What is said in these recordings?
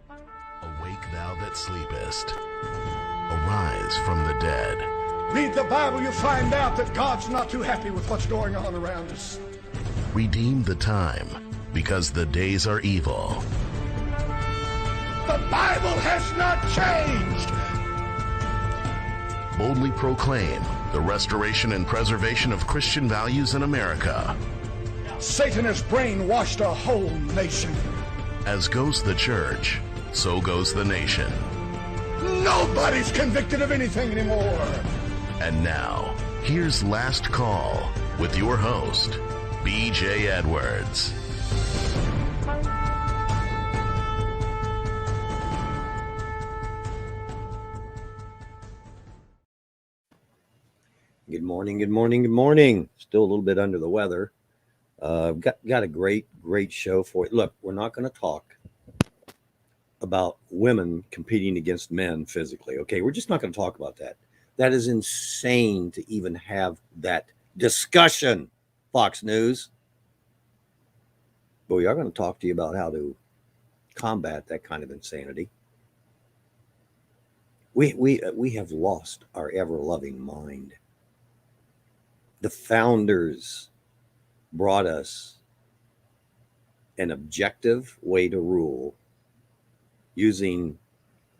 Awake thou that sleepest. Arise from the dead. Read the Bible, you'll find out that God's not too happy with what's going on around us. Redeem the time, because the days are evil. The Bible has not changed. Boldly proclaim the restoration and preservation of Christian values in America. Satan has brainwashed a whole nation. As goes the church, so goes the nation. Nobody's convicted of anything anymore. And now, here's Last Call with your host, B.J. Edwards. Good morning, good morning, good morning. Still a little bit under the weather. Got a great show for you. Look, we're not going to talk about women competing against men physically, okay? We're just not going to talk about that. That is insane to even have that discussion, Fox News. But we are going to talk to you about how to combat that kind of insanity. We have lost our ever-loving mind. The founders brought us an objective way to rule using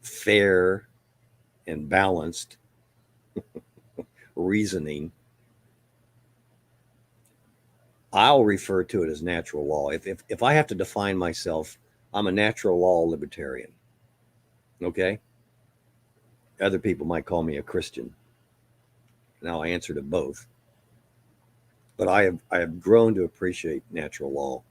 fair and balanced reasoning. I'll refer to it as natural law. If I have to define myself, I'm a natural law libertarian. Okay? Other people might call me a Christian. Now I answer to both. But I have grown to appreciate natural law.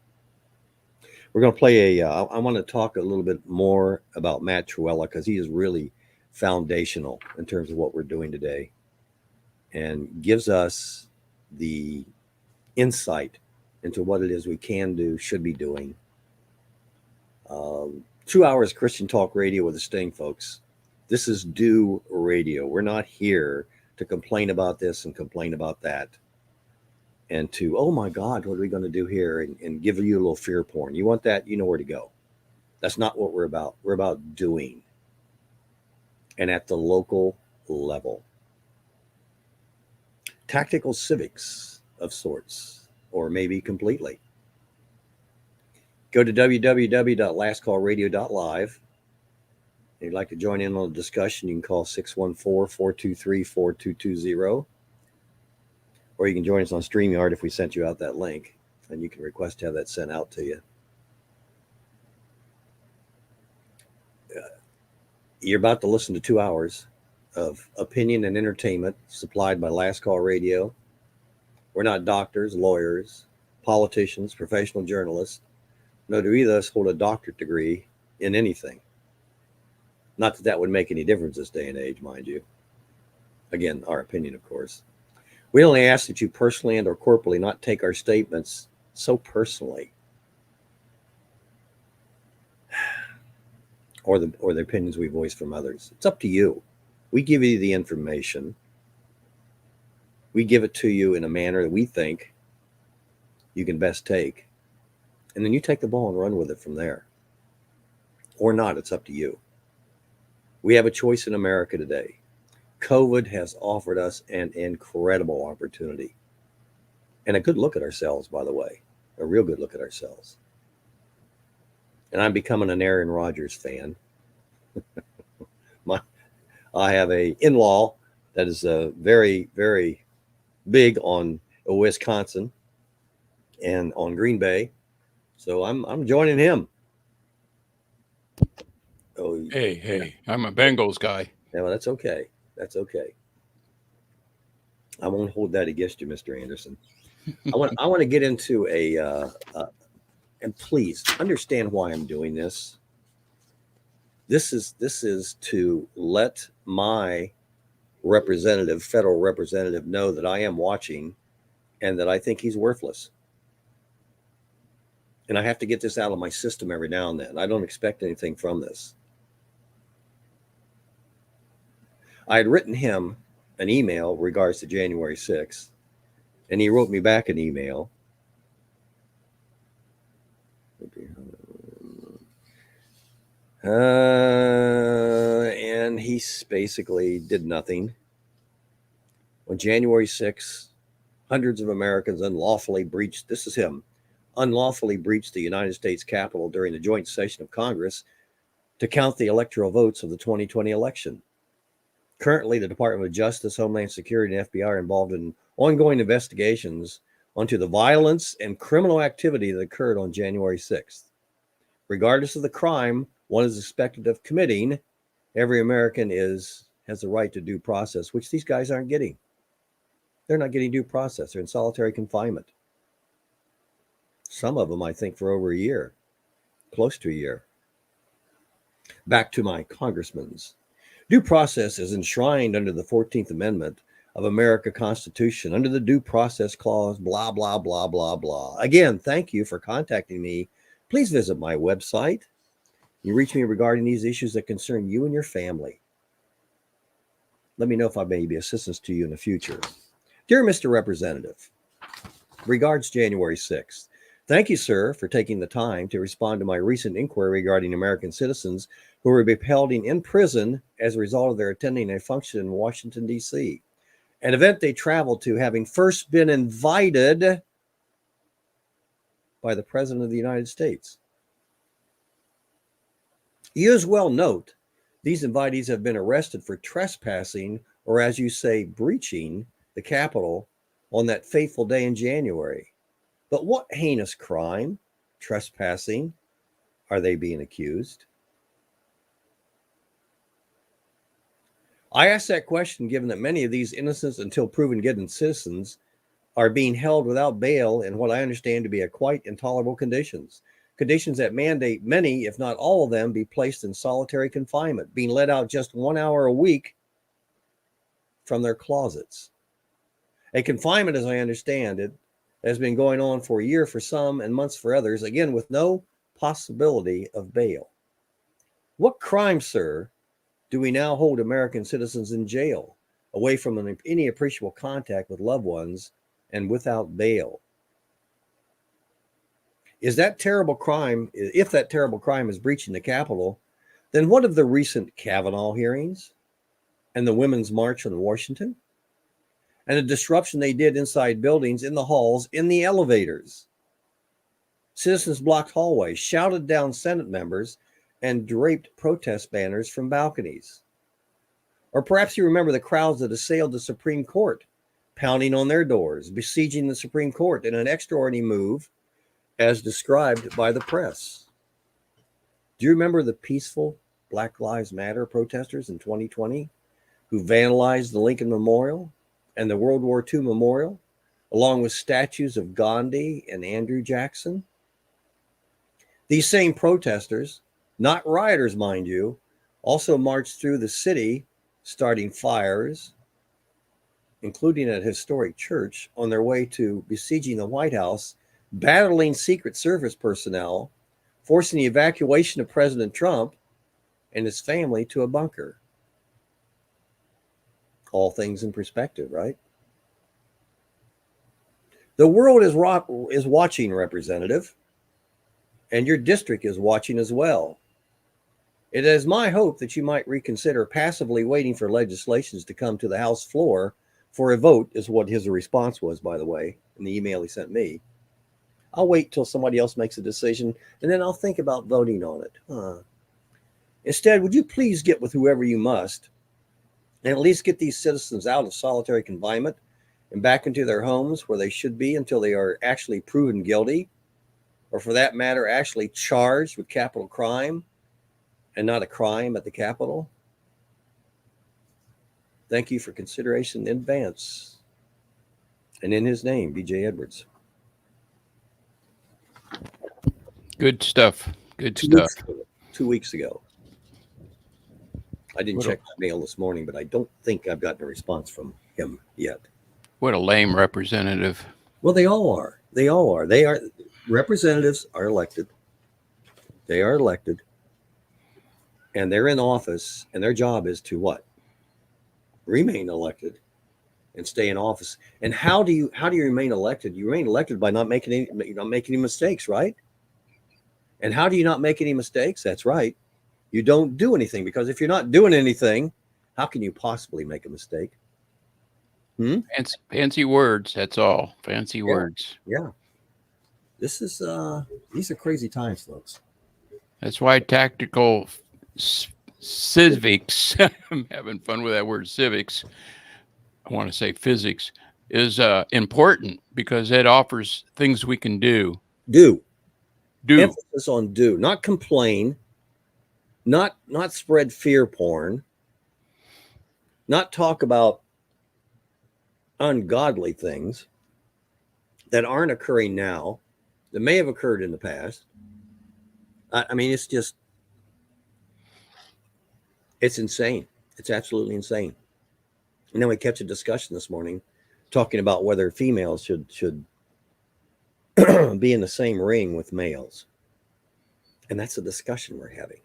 We're going to play I want to talk a little bit more about Matt Trewhella because he is really foundational in terms of what we're doing today and gives us the insight into what it is we can do, should be doing. 2 hours Christian talk radio with a sting, folks. This is Do Radio. We're not here to complain about this and complain about that. And to, oh my God, what are we going to do here? And give you a little fear porn. You want that? You know where to go. That's not what we're about. We're about doing. And at the local level. Tactical civics of sorts, or maybe completely. Go to www.lastcallradio.live. If you'd like to join in on the discussion, you can call 614-423-4220. Or you can join us on StreamYard if we sent you out that link, and you can request to have that sent out to you. You're about to listen to 2 hours of opinion and entertainment supplied by Last Call Radio. We're not doctors, lawyers, politicians, professional journalists. No, do either of us hold a doctorate degree in anything. Not that that would make any difference this day and age, mind you. Again, our opinion, of course. We only ask that you personally and or corporately not take our statements so personally, or the opinions we voice from others. It's up to you. We give you the information. We give it to you in a manner that we think you can best take, and then you take the ball and run with it from there, or not. It's up to you. We have a choice in America today. COVID has offered us an incredible opportunity and a good look at ourselves, by the way, a real good look at ourselves. And I'm becoming an Aaron Rodgers fan. I have a in-law that is very, very big on Wisconsin and on Green Bay. So I'm joining him. Oh, hey, I'm a Bengals guy. Yeah, well, that's okay. That's okay. I won't hold that against you, Mr. Anderson. I want to get into and please understand why I'm doing this. This is to let my representative, federal representative, know that I am watching and that I think he's worthless. And I have to get this out of my system every now and then. I don't expect anything from this. I had written him an email regards to January 6th, and he wrote me back an email. And he basically did nothing. On January 6th, hundreds of Americans unlawfully breached the United States Capitol during the joint session of Congress to count the electoral votes of the 2020 election. Currently, the Department of Justice, Homeland Security, and FBI are involved in ongoing investigations onto the violence and criminal activity that occurred on January 6th. Regardless of the crime one is expected of committing, every American has the right to due process, which these guys aren't getting. They're not getting due process. They're in solitary confinement. Some of them, I think, for over a year, close to a year. Back to my congressmen's. Due process is enshrined under the 14th Amendment of America Constitution, under the Due Process Clause, blah, blah, blah, blah, blah. Again, thank you for contacting me. Please visit my website. You reach me regarding these issues that concern you and your family. Let me know if I may be assistance to you in the future. Dear Mr. Representative, regards January 6th. Thank you, sir, for taking the time to respond to my recent inquiry regarding American citizens who were held in prison as a result of their attending a function in Washington, D.C., an event they traveled to having first been invited by the President of the United States. You as well note, these invitees have been arrested for trespassing, or as you say, breaching the Capitol on that fateful day in January. But what heinous crime, trespassing, are they being accused? I ask that question given that many of these innocent until proven guilty citizens are being held without bail in what I understand to be a quite intolerable conditions that mandate many, if not all of them, be placed in solitary confinement, being let out just 1 hour a week from their closets. A confinement, as I understand it, has been going on for a year for some and months for others, again, with no possibility of bail. What crime, sir, do we now hold American citizens in jail, away from any appreciable contact with loved ones and without bail? If that terrible crime is breaching the Capitol, then what of the recent Kavanaugh hearings and the Women's March on Washington? And the disruption they did inside buildings, in the halls, in the elevators. Citizens blocked hallways, shouted down Senate members, and draped protest banners from balconies. Or perhaps you remember the crowds that assailed the Supreme Court, pounding on their doors, besieging the Supreme Court in an extraordinary move as described by the press. Do you remember the peaceful Black Lives Matter protesters in 2020 who vandalized the Lincoln Memorial and the World War II Memorial, along with statues of Gandhi and Andrew Jackson? These same protesters, not rioters, mind you, also marched through the city, starting fires, including at a historic church, on their way to besieging the White House, battling Secret Service personnel, forcing the evacuation of President Trump and his family to a bunker. All things in perspective, right? The world is watching, Representative, and your district is watching as well. It is my hope that you might reconsider passively waiting for legislations to come to the House floor for a vote, is what his response was, by the way, in the email he sent me. I'll wait till somebody else makes a decision, and then I'll think about voting on it. Instead, would you please get with whoever you must, and at least get these citizens out of solitary confinement and back into their homes where they should be until they are actually proven guilty, or for that matter, actually charged with capital crime and not a crime at the Capitol? Thank you for consideration in advance. And in his name, B.J. Edwards. Good stuff. Good stuff. 2 weeks ago. I didn't check my mail this morning, but I don't think I've gotten a response from him yet. What a lame representative. Well, they all are. They all are. Representatives are elected. They are elected. And they're in office, and their job is to what? Remain elected and stay in office. And how do you remain elected? You remain elected by not making any mistakes, right? And how do you not make any mistakes? That's right. You don't do anything, because if you're not doing anything, how can you possibly make a mistake? Fancy words. That's all. Fancy Yeah. words. Yeah. This is these are crazy times, folks. That's why tactical civics, I'm having fun with that word civics. I want to say physics is important because it offers things we can do. Do. Do. Emphasis on do, not complain, not spread fear porn, not talk about ungodly things that aren't occurring now, that may have occurred in the past. I mean, it's just, it's insane. It's absolutely insane. And then we catch a discussion this morning talking about whether females should be in the same ring with males. And that's a discussion we're having.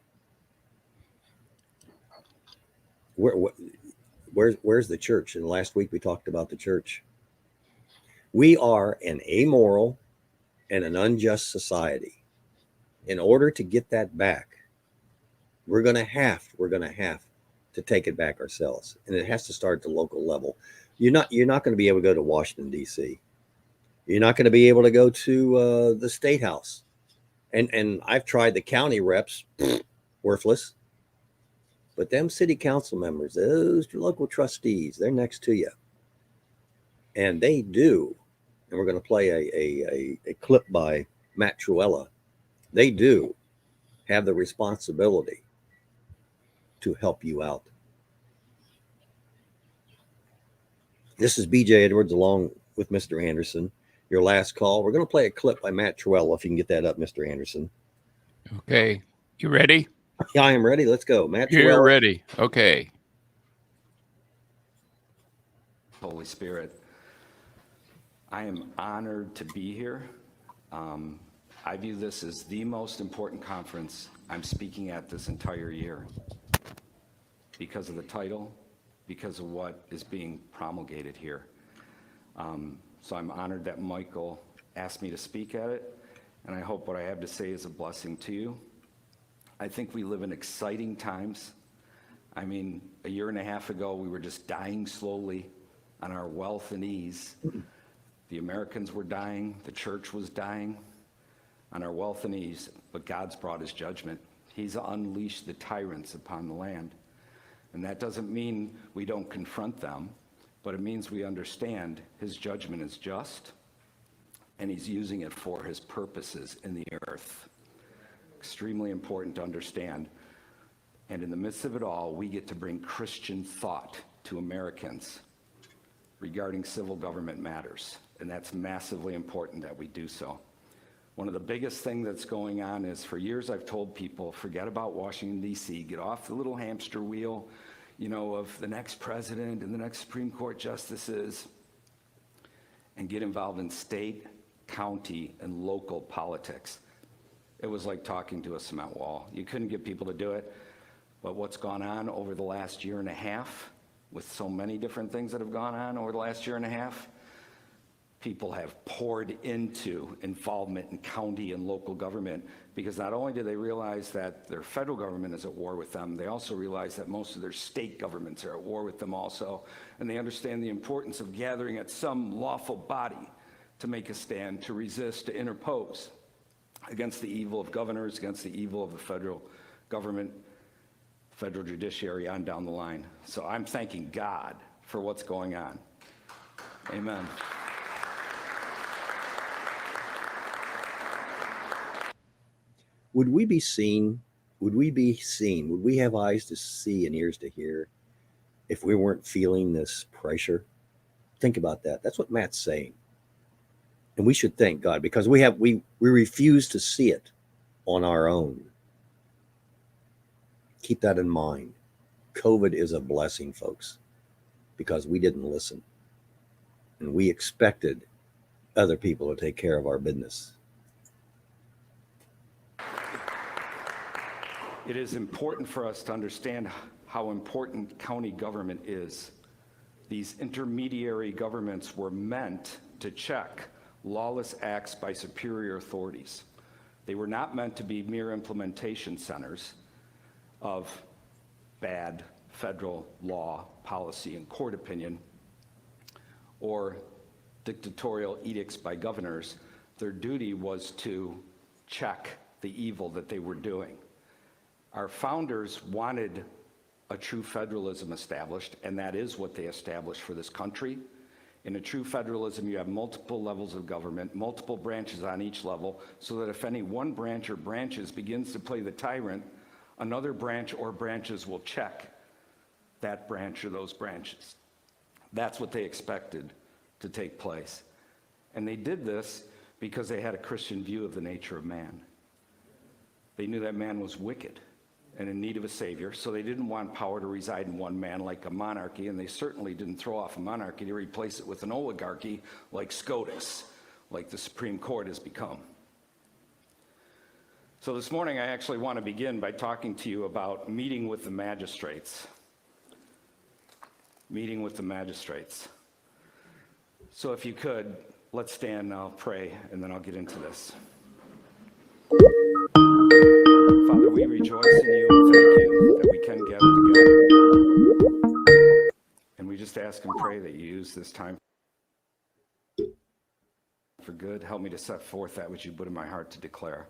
Where's the church? And last week we talked about the church. We are an amoral and an unjust society. In order to get that back, we're gonna have to take it back ourselves, and it has to start at the local level. You're not going to be able to go to Washington D.C. You're not going to be able to go to the state house, and I've tried the county reps, worthless. But them city council members, those local trustees, they're next to you, and they do. And we're going to play a clip by Matt Truella. They do have the responsibility to help you out. This is BJ Edwards along with Mr. Anderson. Your last call. We're going to play a clip by Matt Truella, if you can get that up, Mr. Anderson. Okay. You ready? Yeah, I am ready. Let's go. Matt Truella. You're ready. Okay. Holy Spirit, I am honored to be here. I view this as the most important conference I'm speaking at this entire year because of the title, because of what is being promulgated here. So I'm honored that Michael asked me to speak at it, and I hope what I have to say is a blessing to you. I think we live in exciting times. I mean, a year and a half ago, we were just dying slowly on our wealth and ease. The Americans were dying, the church was dying on our wealth and ease, but God's brought his judgment. He's unleashed the tyrants upon the land. And that doesn't mean we don't confront them, but it means we understand his judgment is just, and he's using it for his purposes in the earth. Extremely important to understand. And in the midst of it all, we get to bring Christian thought to Americans regarding civil government matters. And that's massively important that we do so. One of the biggest things that's going on is, for years I've told people, forget about Washington, D.C., get off the little hamster wheel, of the next president and the next Supreme Court justices, and get involved in state, county, and local politics. It was like talking to a cement wall. You couldn't get people to do it. But what's gone on over the last year and a half, with so many different things that have gone on over the last year and a half, people have poured into involvement in county and local government, because not only do they realize that their federal government is at war with them, they also realize that most of their state governments are at war with them also, and they understand the importance of gathering at some lawful body to make a stand, to resist, to interpose against the evil of governors, against the evil of the federal government, federal judiciary, on down the line. So I'm thanking God for what's going on. Amen. Would we be seen? Would we have eyes to see and ears to hear if we weren't feeling this pressure? Think about that. That's what Matt's saying. And we should thank God, because we refuse to see it on our own. Keep that in mind. COVID is a blessing, folks, because we didn't listen. And we expected other people to take care of our business. It is important for us to understand how important county government is. These intermediary governments were meant to check lawless acts by superior authorities. They were not meant to be mere implementation centers of bad federal law, policy, and court opinion, or dictatorial edicts by governors. Their duty was to check the evil that they were doing. Our founders wanted a true federalism established, and that is what they established for this country. In a true federalism, you have multiple levels of government, multiple branches on each level, so that if any one branch or branches begins to play the tyrant, another branch or branches will check that branch or those branches. That's what they expected to take place. And they did this because they had a Christian view of the nature of man. They knew that man was wicked and in need of a savior, so they didn't want power to reside in one man like a monarchy, and they certainly didn't throw off a monarchy to replace it with an oligarchy like SCOTUS, like the Supreme Court has become. So this morning I actually want to begin by talking to you about meeting with the magistrates. Meeting with the magistrates. So if you could, let's stand and I'll pray, and then I'll get into this. Father, we rejoice in you and thank you that we can gather together. And we just ask and pray that you use this time for good. Help me to set forth that which you put in my heart to declare.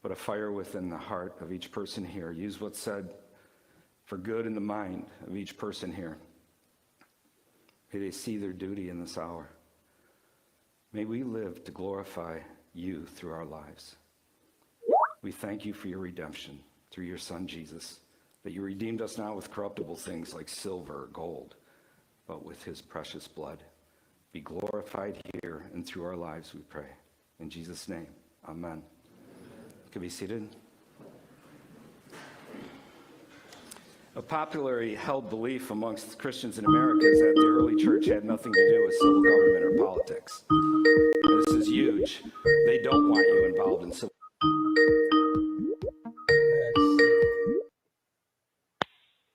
Put a fire within the heart of each person here. Use what's said for good in the mind of each person here. May they see their duty in this hour. May we live to glorify you through our lives. We thank you for your redemption through your Son, Jesus, that you redeemed us not with corruptible things like silver or gold, but with his precious blood. Be glorified here and through our lives, we pray. In Jesus' name, amen. You can be seated. A popularly held belief amongst Christians in America is that the early church had nothing to do with civil government or politics. And this is huge. They don't want you involved in civil.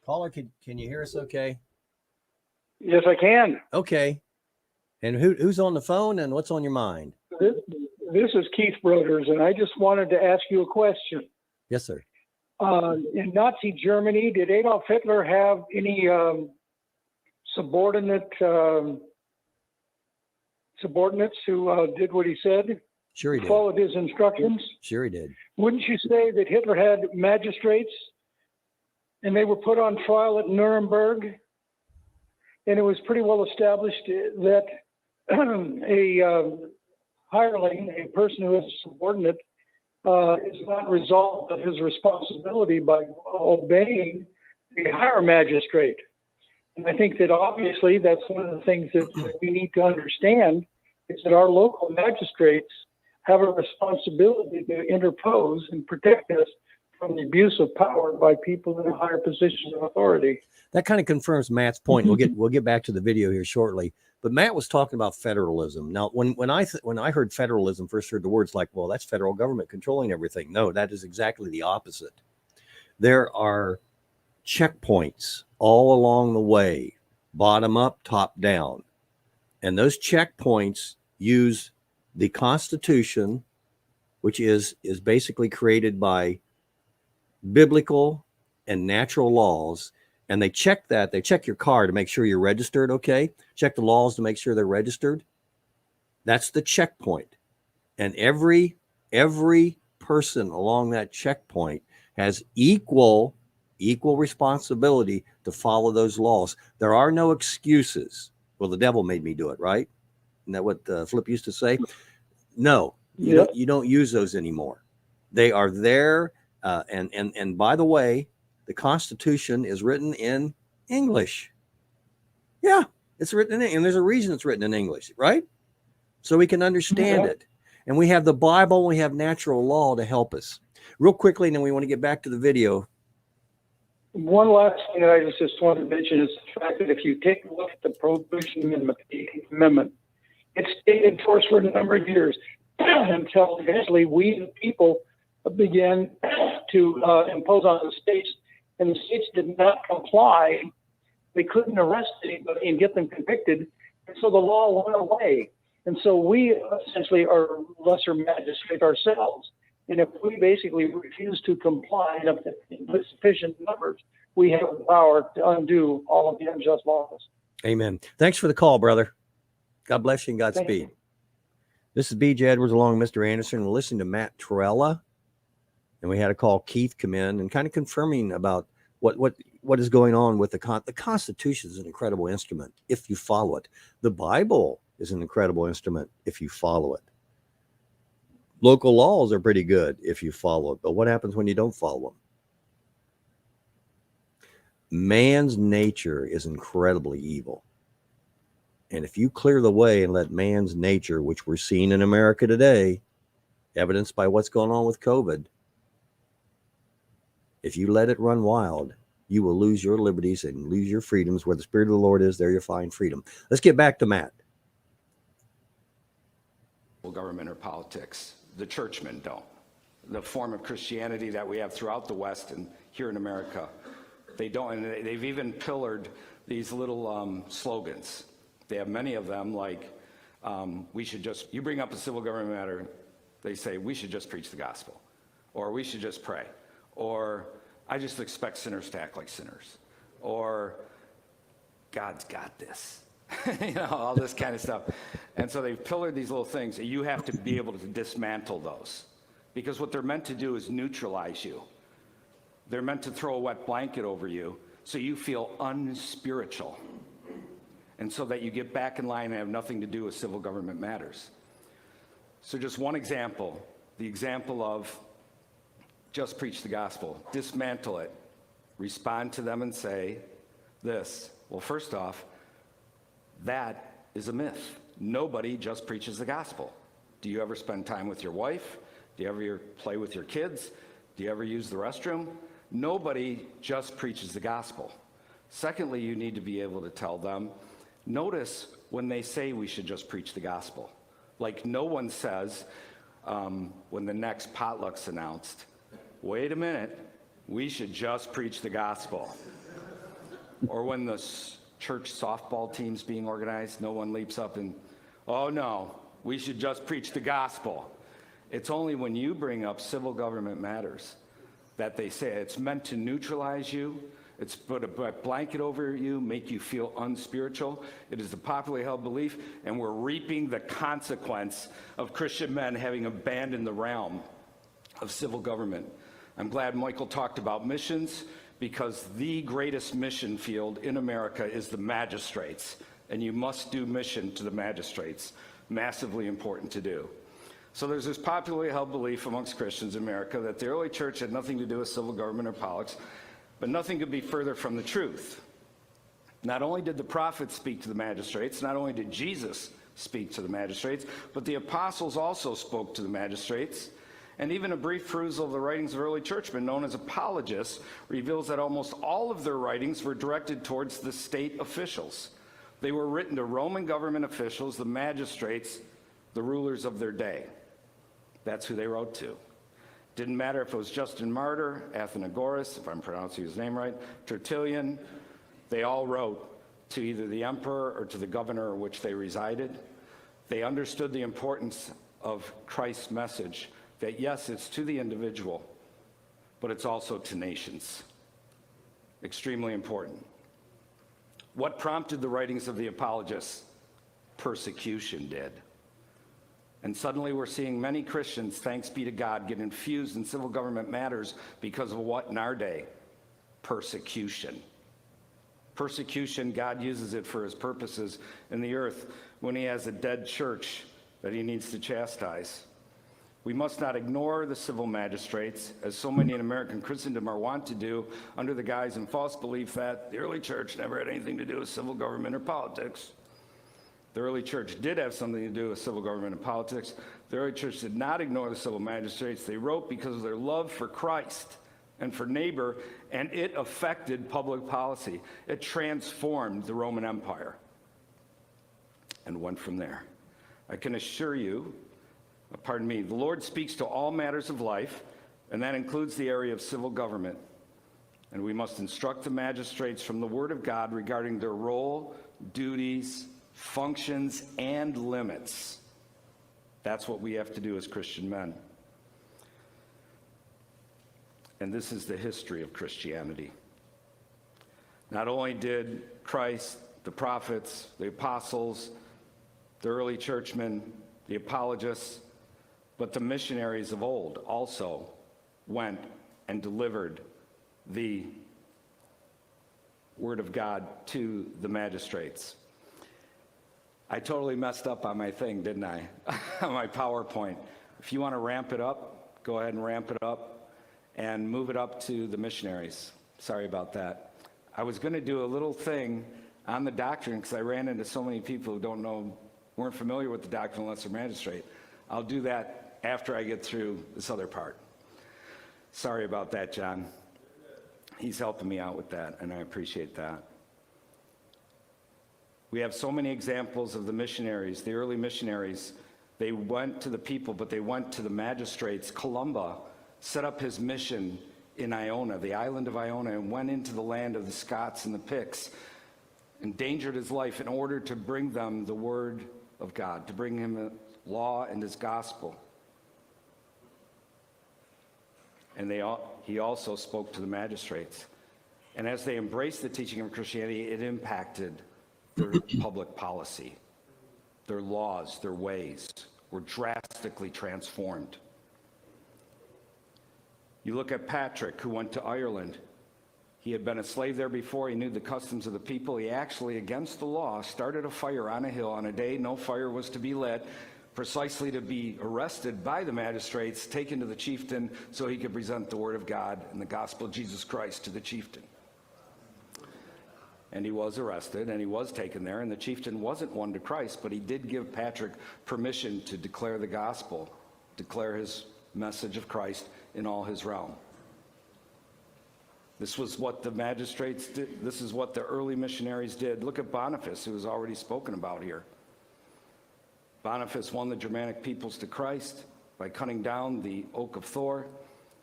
Caller, can you hear us okay? Yes, I can. Okay. And who's on the phone and what's on your mind? This is Keith Broders, and I just wanted to ask you a question. Yes, sir. In Nazi Germany, did Adolf Hitler have any subordinates who did what he said? Sure he did. Followed his instructions? Sure he did. Wouldn't you say that Hitler had magistrates and they were put on trial at Nuremberg? And it was pretty well established that a hireling, a person who is a subordinate, is not resolved of his responsibility by obeying the higher magistrate. And I think that obviously that's one of the things that we need to understand is that our local magistrates have a responsibility to interpose and protect us from the abuse of power by people in higher positions of authority. That kind of confirms Matt's point. We'll get back to the video here shortly. But Matt was talking about federalism. Now, when I heard federalism, first heard the words like, well, that's federal government controlling everything. No, that is exactly the opposite. There are checkpoints all along the way, bottom up, top down. And those checkpoints use the Constitution, which is basically created by biblical and natural laws. And they check your car to make sure you're registered, okay? Check the laws to make sure they're registered. That's the checkpoint. And every person along that checkpoint has equal responsibility to follow those laws. There are no excuses. Well, the devil made me do it, right? Isn't that what Flip used to say? No, you don't use those anymore. They are there. And by the way, the Constitution is written in English. Yeah, it's written in, and there's a reason it's written in English, right? So we can understand it. And we have the Bible, we have natural law to help us. Real quickly, and then we want to get back to the video. One last thing that I just want to mention is the fact that if you take a look at the Prohibition Amendment, the 18th Amendment, it stayed in force for a number of years until eventually we, the people, began to impose on the states, and the states did not comply. They couldn't arrest anybody and get them convicted, and so the law went away. And so we essentially are lesser magistrate ourselves. And if we basically refuse to comply in sufficient numbers, we have the power to undo all of the unjust laws. Amen. Thanks for the call, brother. God bless you and Godspeed. This is B.J. Edwards along with Mr. Anderson. We're listening to Matt Torella, and we had a call Keith come in and kind of confirming about what is going on with the Constitution is an incredible instrument if you follow it. The Bible is an incredible instrument if you follow it. Local laws are pretty good if you follow it, but what happens when you don't follow them? Man's nature is incredibly evil. And if you clear the way and let man's nature, which we're seeing in America today, evidenced by what's going on with COVID, if you let it run wild, you will lose your liberties and lose your freedoms. Where the Spirit of the Lord is, there you'll find freedom. Let's get back to Matt. Government or politics. The churchmen don't. The form of Christianity that we have throughout the West and here in America, they don't. And they've even pillared these little slogans. They have many of them, like, we should just, you bring up a civil government matter, they say, we should just preach the gospel, or we should just pray, or I just expect sinners to act like sinners, or God's got this. All this kind of stuff. And so they've pillared these little things. You have to be able to dismantle those, because what they're meant to do is neutralize you. They're meant to throw a wet blanket over you so you feel unspiritual, and so that you get back in line and have nothing to do with civil government matters. So just one example, the example of just preach the gospel, dismantle it, respond to them and say this. Well, first off, that is a myth. Nobody just preaches the gospel. Do you ever spend time with your wife? Do you ever play with your kids? Do you ever use the restroom? Nobody just preaches the gospel. Secondly, you need to be able to tell them, notice when they say we should just preach the gospel. Like, no one says, when the next potluck's announced, wait a minute, we should just preach the gospel. Or when the church softball team's being organized, no one leaps up and, oh no, we should just preach the gospel. It's only when you bring up civil government matters that they say it's meant to neutralize you. It's put a blanket over you, make you feel unspiritual. It is the popularly held belief, and we're reaping the consequence of Christian men having abandoned the realm of civil government. I'm glad Michael talked about missions, because the greatest mission field in America is the magistrates, and you must do mission to the magistrates. Massively important to do. So there's this popularly held belief amongst Christians in America that the early church had nothing to do with civil government or politics, but nothing could be further from the truth. Not only did the prophets speak to the magistrates, not only did Jesus speak to the magistrates, but the apostles also spoke to the magistrates. And even a brief perusal of the writings of early churchmen, known as apologists, reveals that almost all of their writings were directed towards the state officials. They were written to Roman government officials, the magistrates, the rulers of their day. That's who they wrote to. Didn't matter if it was Justin Martyr, Athenagoras, if I'm pronouncing his name right, Tertullian. They all wrote to either the emperor or to the governor in which they resided. They understood the importance of Christ's message, that yes, it's to the individual, but it's also to nations. Extremely important. What prompted the writings of the apologists? Persecution did. And suddenly we're seeing many Christians, thanks be to God, get infused in civil government matters because of what in our day? Persecution. Persecution, God uses it for his purposes in the earth when he has a dead church that he needs to chastise. We must not ignore the civil magistrates, as so many in American Christendom are wont to do, under the guise and false belief that the early church never had anything to do with civil government or politics. The early church did have something to do with civil government and politics. The early church did not ignore the civil magistrates. They wrote because of their love for Christ and for neighbor, and it affected public policy. It transformed the Roman Empire and went from there. I can assure you, the Lord speaks to all matters of life, and that includes the area of civil government. And we must instruct the magistrates from the Word of God regarding their role, duties, functions, and limits. That's what we have to do as Christian men. And this is the history of Christianity. Not only did Christ, the prophets, the apostles, the early churchmen, the apologists, but the missionaries of old also went and delivered the word of God to the magistrates. I totally messed up on my thing, didn't I? On my PowerPoint. If you want to ramp it up, go ahead and ramp it up and move it up to the missionaries. Sorry about that. I was going to do a little thing on the doctrine because I ran into so many people who weren't familiar with the doctrine of the lesser magistrate. I'll do that after I get through this other part. Sorry about that, John. He's helping me out with that, and I appreciate that. We have so many examples of the missionaries, the early missionaries. They went to the people, but they went to the magistrates. Columba set up his mission in Iona, the island of Iona, and went into the land of the Scots and the Picts, endangered his life in order to bring them the word of God, to bring him the law and his gospel. And he also spoke to the magistrates. And as they embraced the teaching of Christianity, it impacted their public policy. Their laws, their ways were drastically transformed. You look at Patrick, who went to Ireland. He had been a slave there before. He knew the customs of the people. He actually, against the law, started a fire on a hill on a day no fire was to be lit, precisely to be arrested by the magistrates, taken to the chieftain so he could present the word of God and the gospel of Jesus Christ to the chieftain. And he was arrested, and he was taken there, and the chieftain wasn't won to Christ, but he did give Patrick permission to declare the gospel, declare his message of Christ in all his realm. This was what the magistrates did. This is what the early missionaries did. Look at Boniface, who was already spoken about here. Boniface won the Germanic peoples to Christ by cutting down the oak of Thor.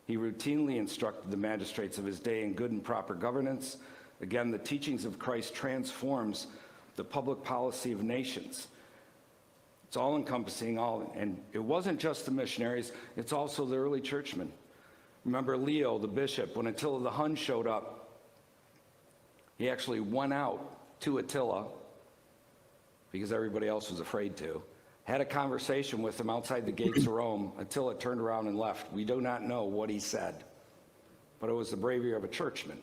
He routinely instructed the magistrates of his day in good and proper governance. Again, the teachings of Christ transforms the public policy of nations. It's all-encompassing, and it wasn't just the missionaries, it's also the early churchmen. Remember Leo, the bishop, when Attila the Hun showed up, he actually went out to Attila, because everybody else was afraid to, had a conversation with him outside the gates of Rome. Attila turned around and left. We do not know what he said, but it was the bravery of a churchman,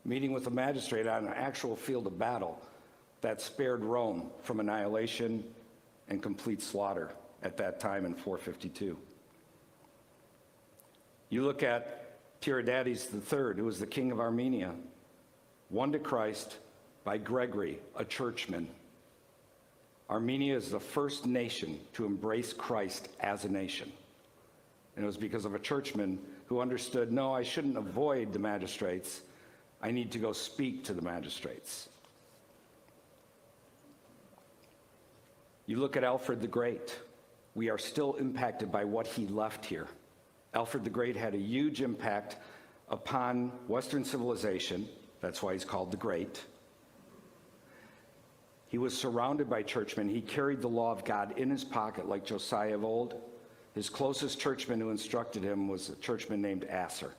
meeting with a magistrate on an actual field of battle that spared Rome from annihilation and complete slaughter at that time in 452. You look at Tiridates III, who was the king of Armenia, won to Christ by Gregory, a churchman. Armenia is the first nation to embrace Christ as a nation. And it was because of a churchman who understood, no, I shouldn't avoid the magistrates. I need to go speak to the magistrates. You look at Alfred the Great. We are still impacted by what he left here. Alfred the Great had a huge impact upon Western civilization. That's why he's called the Great. He was surrounded by churchmen. He carried the law of God in his pocket like Josiah of old. His closest churchman who instructed him was a churchman named Asser.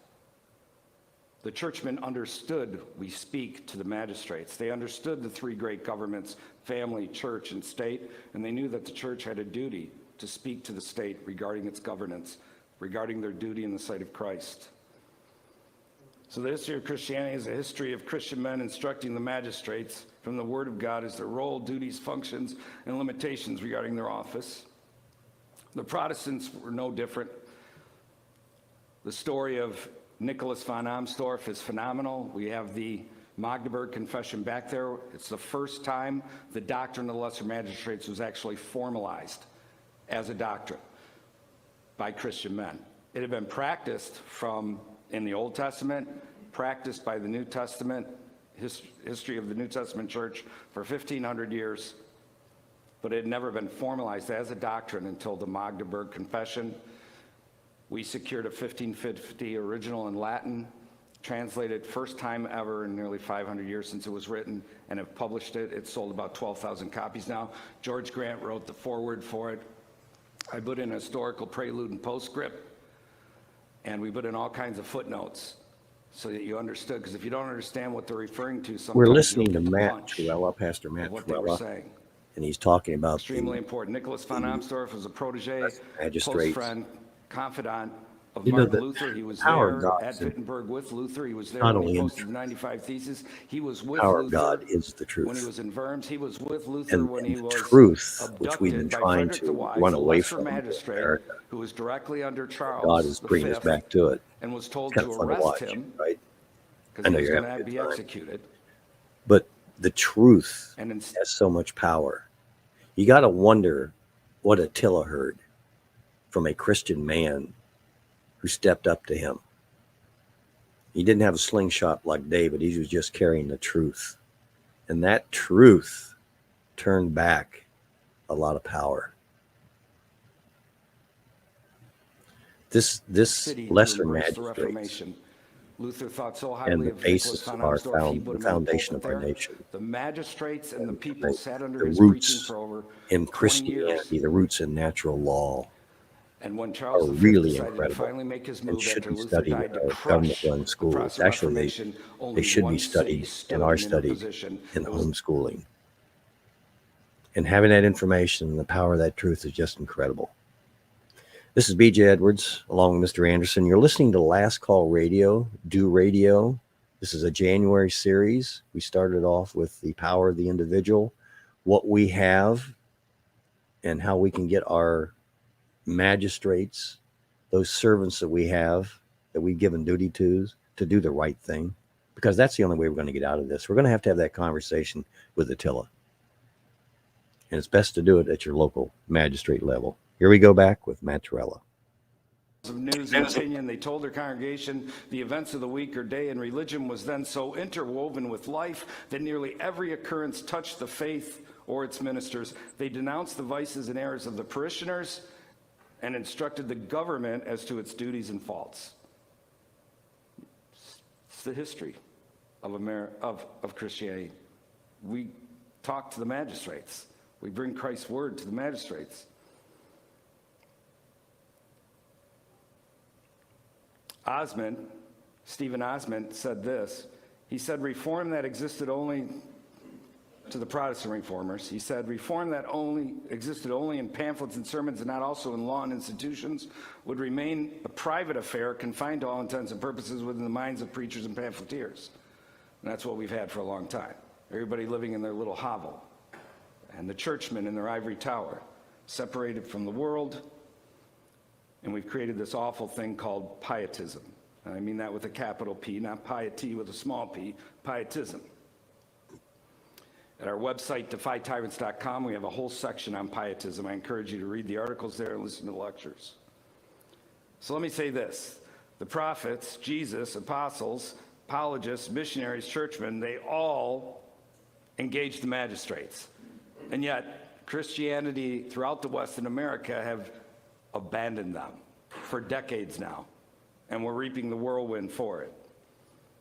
The churchmen understood we speak to the magistrates. They understood the three great governments, family, church, and state, and they knew that the church had a duty to speak to the state regarding its governance, regarding their duty in the sight of Christ. So the history of Christianity is a history of Christian men instructing the magistrates from the Word of God as their role, duties, functions, and limitations regarding their office. The Protestants were no different. The story of Nicholas von Amsdorf is phenomenal. We have the Magdeburg Confession back there. It's the first time the doctrine of the lesser magistrates was actually formalized as a doctrine by Christian men. It had been practiced in the Old Testament, practiced by the New Testament, history of the New Testament church for 1,500 years, but it had never been formalized as a doctrine until the Magdeburg Confession. We secured a 1550 original in Latin, translated first time ever in nearly 500 years since it was written, and have published it. It's sold about 12,000 copies now. George Grant wrote the foreword for it. I put in a historical prelude and postscript. And we put in all kinds of footnotes so that you understood, because if you don't understand what they're referring to, sometimes We're you listening to don't get the Matt punch Trewella, Pastor of Matt what they were Trewella, saying. and he's talking about Extremely the important. Nicholas von Amsdorf was a protege, close magistrates. friend, confidant of You know, Martin the Luther. He was power of there God at is in- Wittenberg with Luther. He was there not when only he in posted the 95 Theses. He was with power of Luther God is the when he truth. was in Worms. He was with Luther when he And the was truth, which we've been abducted by trying Frederick the to Wise, run a away lesser from in magistrate America, who was directly under God Charles is bringing us V, back to it. and was told Kind to of fun to arrest watch, him right? I because he know was you're going having a to good be time. executed. But the truth And has so much power. You got to wonder what Attila heard from a Christian man who stepped up to him. He didn't have a slingshot like David. He was just carrying the truth. And that truth turned back a lot of power. This city to lesser embrace the magistrates Reformation. Luther thought so and highly the of Nicholas basis von of our Amsdorf, he put the him in the foundation pulpit of our there. nation, The magistrates and the people the, sat under the his preaching roots for over in 20 years. Christianity, the roots in natural law And when are Charles V really decided to incredible finally make his and move should after be Luther studied in died to our crush government-run the schools. Protestant Actually, Reformation, they only should one be city studied stood and are in their studied position. in It was homeschooling. And having that information and the power of that truth is just incredible. This is BJ Edwards along with Mr. Anderson. You're listening to Last Call Radio, Do Radio. This is a January series. We started off with the power of the individual, what we have, and how we can get our magistrates, those servants that we have, that we've given duty to do the right thing, because that's the only way we're going to get out of this. We're going to have that conversation with Attila. And it's best to do it at your local magistrate level. Here we go back with Matt Trewella. Of news and opinion, they told their congregation the events of the week or day, and religion was then so interwoven with life that nearly every occurrence touched the faith or its ministers. They denounced the vices and errors of the parishioners and instructed the government as to its duties and faults. It's the history of Christianity. We talk to the magistrates. We bring Christ's word to the magistrates. Stephen Osmond said this. He said, reform that existed only to the Protestant reformers. He said, reform that existed only in pamphlets and sermons and not also in law and institutions would remain a private affair confined to all intents and purposes within the minds of preachers and pamphleteers. And that's what we've had for a long time. Everybody living in their little hovel, and the churchmen in their ivory tower, separated from the world. And we've created this awful thing called pietism. And I mean that with a capital P, not piety with a small p, pietism. At our website, defytyrants.com, we have a whole section on pietism. I encourage you to read the articles there and listen to the lectures. So let me say this. The prophets, Jesus, apostles, apologists, missionaries, churchmen, they all engaged the magistrates. And yet, Christianity throughout the Western America have abandoned them for decades now. And we're reaping the whirlwind for it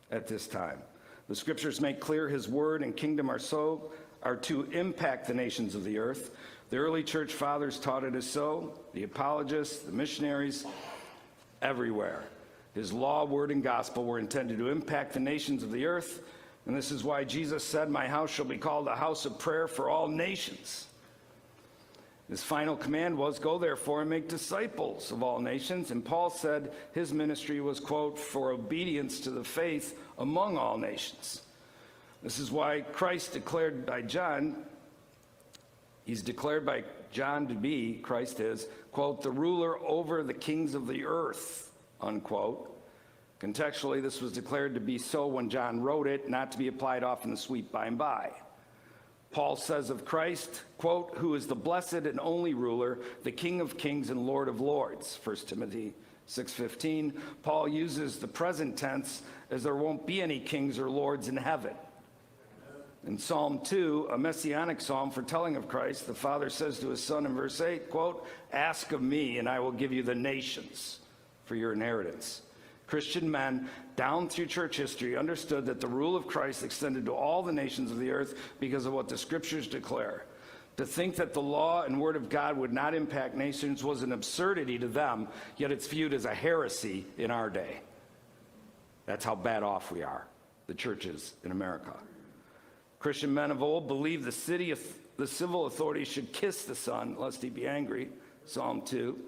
at this time. The scriptures make clear his word and kingdom are to impact the nations of the earth. The early church fathers taught it as so, the apologists, the missionaries, everywhere. His law, word, and gospel were intended to impact the nations of the earth, and this is why Jesus said, my house shall be called a house of prayer for all nations. His final command was, go therefore and make disciples of all nations. And Paul said his ministry was, quote, for obedience to the faith among all nations. This is why Christ declared by John, he's declared by John to be, Christ is, quote, the ruler over the kings of the earth, unquote. Contextually, this was declared to be so when John wrote it, not to be applied off in the sweet by and by. Paul says of Christ, quote, who is the blessed and only ruler, the King of kings and Lord of lords, 1 Timothy 6:15. Paul uses the present tense as there won't be any kings or lords in heaven. In Psalm 2, a messianic psalm foretelling of Christ, the Father says to his Son in verse 8, quote, ask of me and I will give you the nations for your inheritance. Christian men down through church history understood that the rule of Christ extended to all the nations of the earth because of what the scriptures declare. To think that the law and word of God would not impact nations was an absurdity to them, yet it's viewed as a heresy in our day. That's how bad off we are, the churches in America. Christian men of old believed the civil authorities should kiss the Son, lest he be angry, Psalm 2.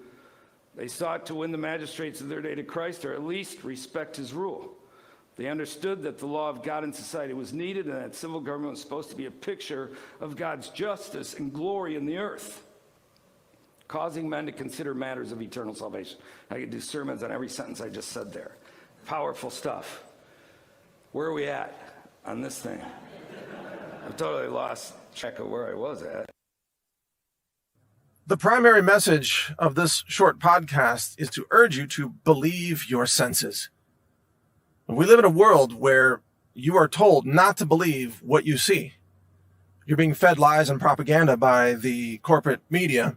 They sought to win the magistrates of their day to Christ, or at least respect his rule. They understood that the law of God in society was needed and that civil government was supposed to be a picture of God's justice and glory in the earth, causing men to consider matters of eternal salvation. I could do sermons on every sentence I just said there. Powerful stuff. Where are we at on this thing? I've totally lost track of where I was at. The primary message of this short podcast is to urge you to believe your senses. We live in a world where you are told not to believe what you see. You're being fed lies and propaganda by the corporate media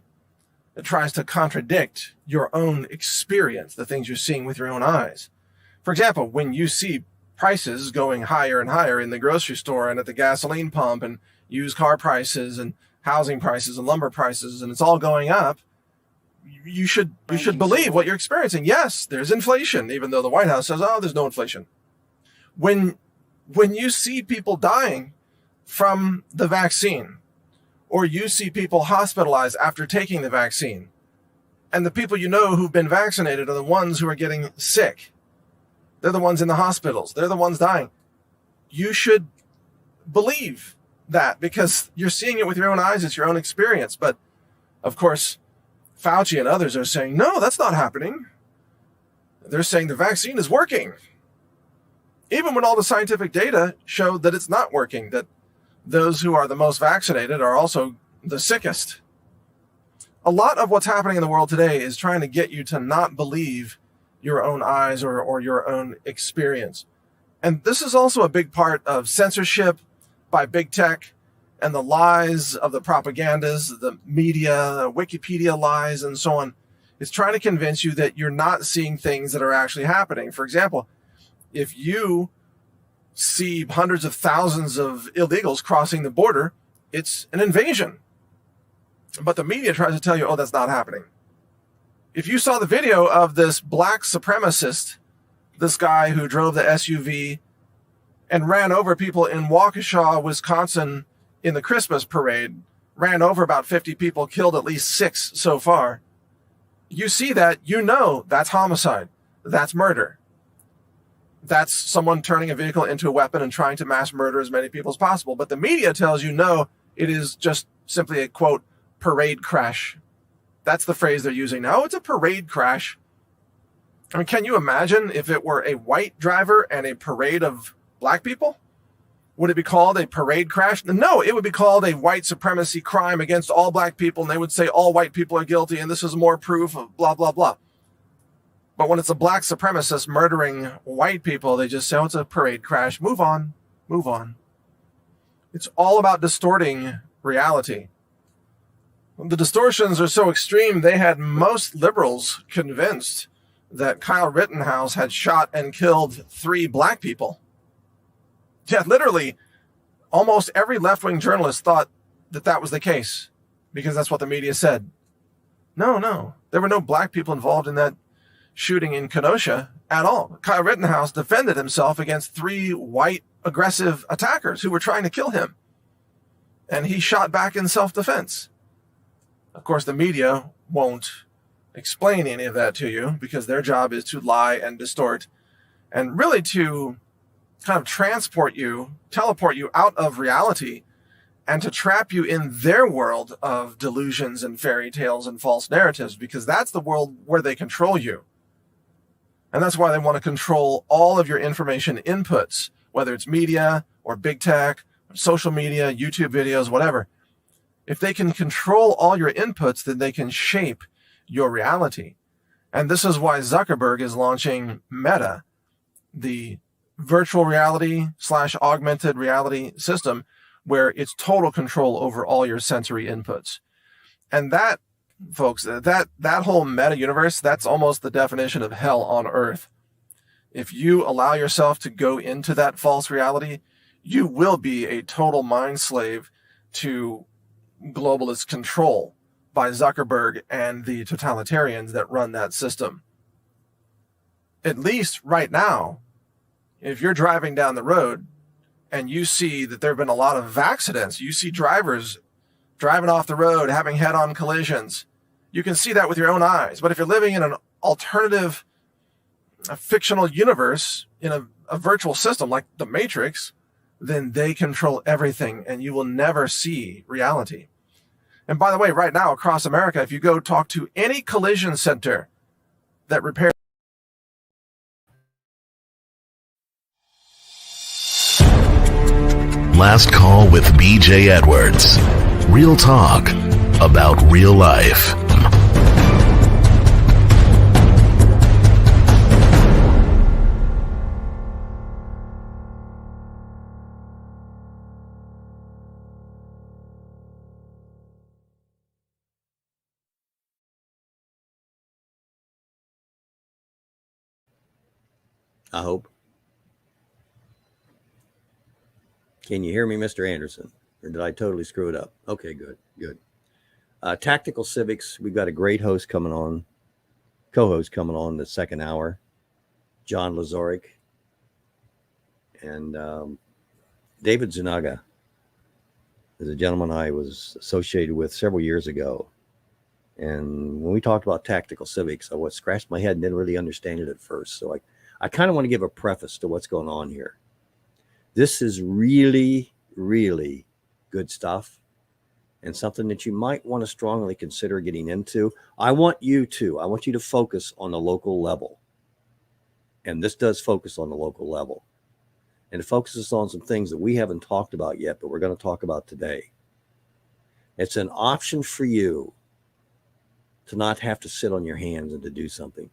that tries to contradict your own experience, the things you're seeing with your own eyes. For example, when you see prices going higher and higher in the grocery store and at the gasoline pump, and used car prices and housing prices and lumber prices, and it's all going up, you should believe what you're experiencing. Yes, there's inflation, even though the White House says, oh, there's no inflation. When you see people dying from the vaccine, or you see people hospitalized after taking the vaccine, and the people you know who've been vaccinated are the ones who are getting sick. They're the ones in the hospitals. They're the ones dying. You should believe that because you're seeing it with your own eyes. It's your own experience. But, of course, Fauci and others are saying, no, that's not happening. They're saying the vaccine is working. Even when all the scientific data show that it's not working, that those who are the most vaccinated are also the sickest. A lot of what's happening in the world today is trying to get you to not believe your own eyes or your own experience. And this is also a big part of censorship by big tech and the lies of the propagandas, the media, Wikipedia lies, and so on. It's trying to convince you that you're not seeing things that are actually happening. For example, if you see hundreds of thousands of illegals crossing the border, it's an invasion. But the media tries to tell you, oh, that's not happening. If you saw the video of this black supremacist, this guy who drove the SUV and ran over people in Waukesha, Wisconsin in the Christmas parade, ran over about 50 people, killed at least 6 so far. You see that, you know that's homicide. That's murder. That's someone turning a vehicle into a weapon and trying to mass murder as many people as possible. But the media tells you, no, it is just simply a, quote, parade crash. That's the phrase they're using now. It's a parade crash. I mean, can you imagine if it were a white driver and a parade of black people? Would it be called a parade crash? No, it would be called a white supremacy crime against all black people, and they would say all white people are guilty, and this is more proof of blah, blah, blah. But when it's a black supremacist murdering white people, they just say, oh, it's a parade crash. Move on, move on. It's all about distorting reality. The distortions are so extreme, they had most liberals convinced that Kyle Rittenhouse had shot and killed 3 black people. Yeah, literally, almost every left-wing journalist thought that that was the case because that's what the media said. No, there were no black people involved in that shooting in Kenosha at all. Kyle Rittenhouse defended himself against 3 white aggressive attackers who were trying to kill him. And he shot back in self-defense. Of course, the media won't explain any of that to you because their job is to lie and distort and really to kind of teleport you out of reality and to trap you in their world of delusions and fairy tales and false narratives, because that's the world where they control you. And that's why they want to control all of your information inputs, whether it's media or big tech, or social media, YouTube videos, whatever. If they can control all your inputs, then they can shape your reality. And this is why Zuckerberg is launching Meta, the virtual reality / augmented reality system, where it's total control over all your sensory inputs. And that, folks, that whole meta universe, that's almost the definition of hell on earth. If you allow yourself to go into that false reality, you will be a total mind slave to globalist control by Zuckerberg and the totalitarians that run that system. At least right now, if you're driving down the road and you see that there have been a lot of accidents, you see drivers driving off the road, having head-on collisions, you can see that with your own eyes. But if you're living in an alternative, a fictional universe, in a virtual system like the Matrix, then they control everything and you will never see reality. And by the way, right now across America, if you go talk to any collision center that repairs. Last Call with BJ Edwards. Real talk about real life. I hope. Can you hear me, Mr. Anderson? Or did I totally screw it up? Okay, good. Tactical Civics, we've got a great host coming on, co-host coming on the second hour, John Leyzerek. And David Zuniga is a gentleman I was associated with several years ago. And when we talked about Tactical Civics, I scratched my head and didn't really understand it at first. So I kind of want to give a preface to what's going on here. This is really, really good stuff and something that you might want to strongly consider getting into. I want you to focus on the local level. And this does focus on the local level. And it focuses on some things that we haven't talked about yet, but we're going to talk about today. It's an option for you to not have to sit on your hands and to do something.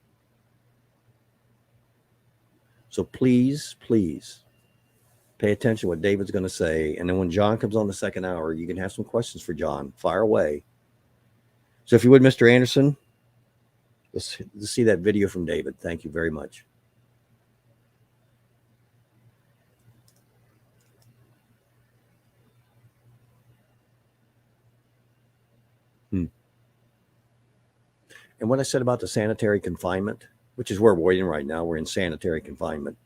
So please pay attention to what David's going to say. And then when John comes on the second hour, you can have some questions for John. Fire away. So if you would, Mr. Anderson, let's see that video from David. Thank you very much. And what I said about the sanitary confinement, which is where we're in right now, we're in sanitary confinement.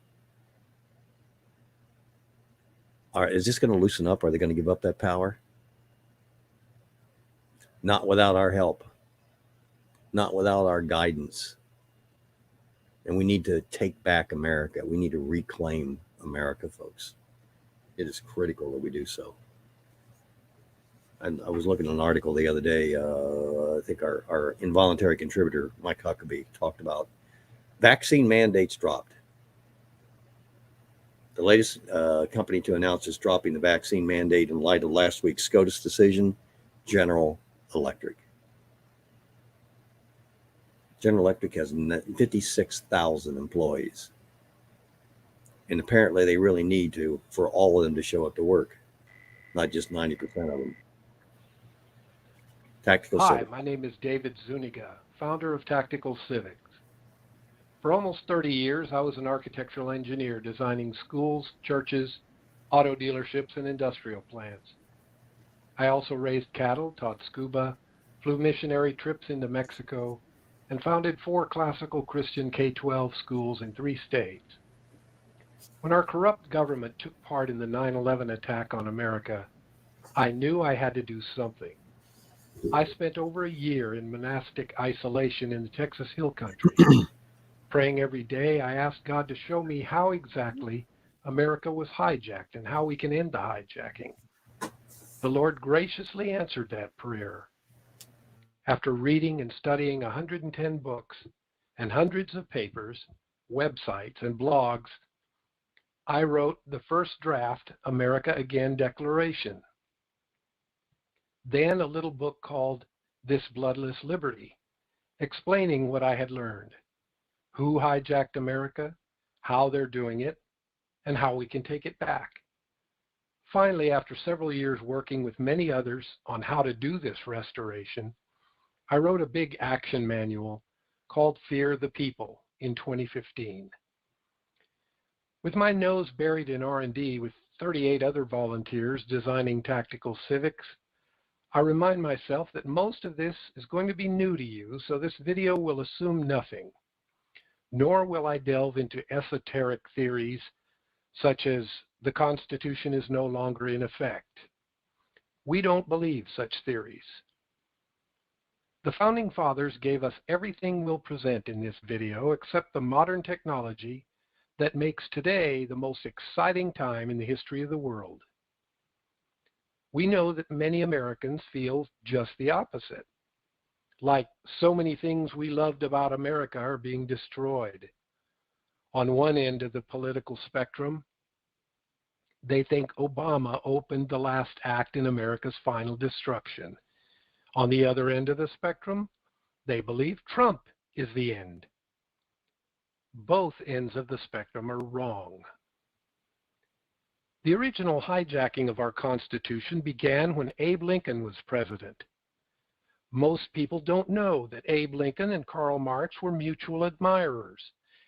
All right, is this going to loosen up? Are they going to give up that power? Not without our help. Not without our guidance. And we need to take back America. We need to reclaim America, folks. It is critical that we do so. And I was looking at an article the other day. I think our involuntary contributor, Mike Huckabee, talked about vaccine mandates dropped. The latest company to announce is dropping the vaccine mandate in light of last week's SCOTUS decision, General Electric. General Electric has 56,000 employees. And apparently they really need for all of them to show up to work, not just 90% of them. Tactical Hi, Civics. my name is David Zuniga, founder of Tactical Civics. For almost 30 years, I was an architectural engineer designing schools, churches, auto dealerships, and industrial plants. I also raised cattle, taught scuba, flew missionary trips into Mexico, and founded 4 classical Christian K-12 schools in 3 states. When our corrupt government took part in the 9/11 attack on America, I knew I had to do something. I spent over a year in monastic isolation in the Texas Hill Country. Praying every day, I asked God to show me how exactly America was hijacked and how we can end the hijacking. The Lord graciously answered that prayer. After reading and studying 110 books and hundreds of papers, websites, and blogs, I wrote the first draft America Again Declaration. Then a little book called This Bloodless Liberty, explaining what I had learned, who hijacked America, how they're doing it, and how we can take it back. Finally, after several years working with many others on how to do this restoration, I wrote a big action manual called Fear the People in 2015. With my nose buried in R&D with 38 other volunteers designing Tactical Civics, I remind myself that most of this is going to be new to you, so this video will assume nothing, nor will I delve into esoteric theories such as the Constitution is no longer in effect. We don't believe such theories. The Founding Fathers gave us everything we'll present in this video except the modern technology that makes today the most exciting time in the history of the world. We know that many Americans feel just the opposite. Like so many things we loved about America are being destroyed. On one end of the political spectrum, they think Obama opened the last act in America's final destruction. On the other end of the spectrum, they believe Trump is the end. Both ends of the spectrum are wrong. The original hijacking of our Constitution began when Abe Lincoln was president. Most people don't know that Abe Lincoln and Karl Marx were mutual admirers,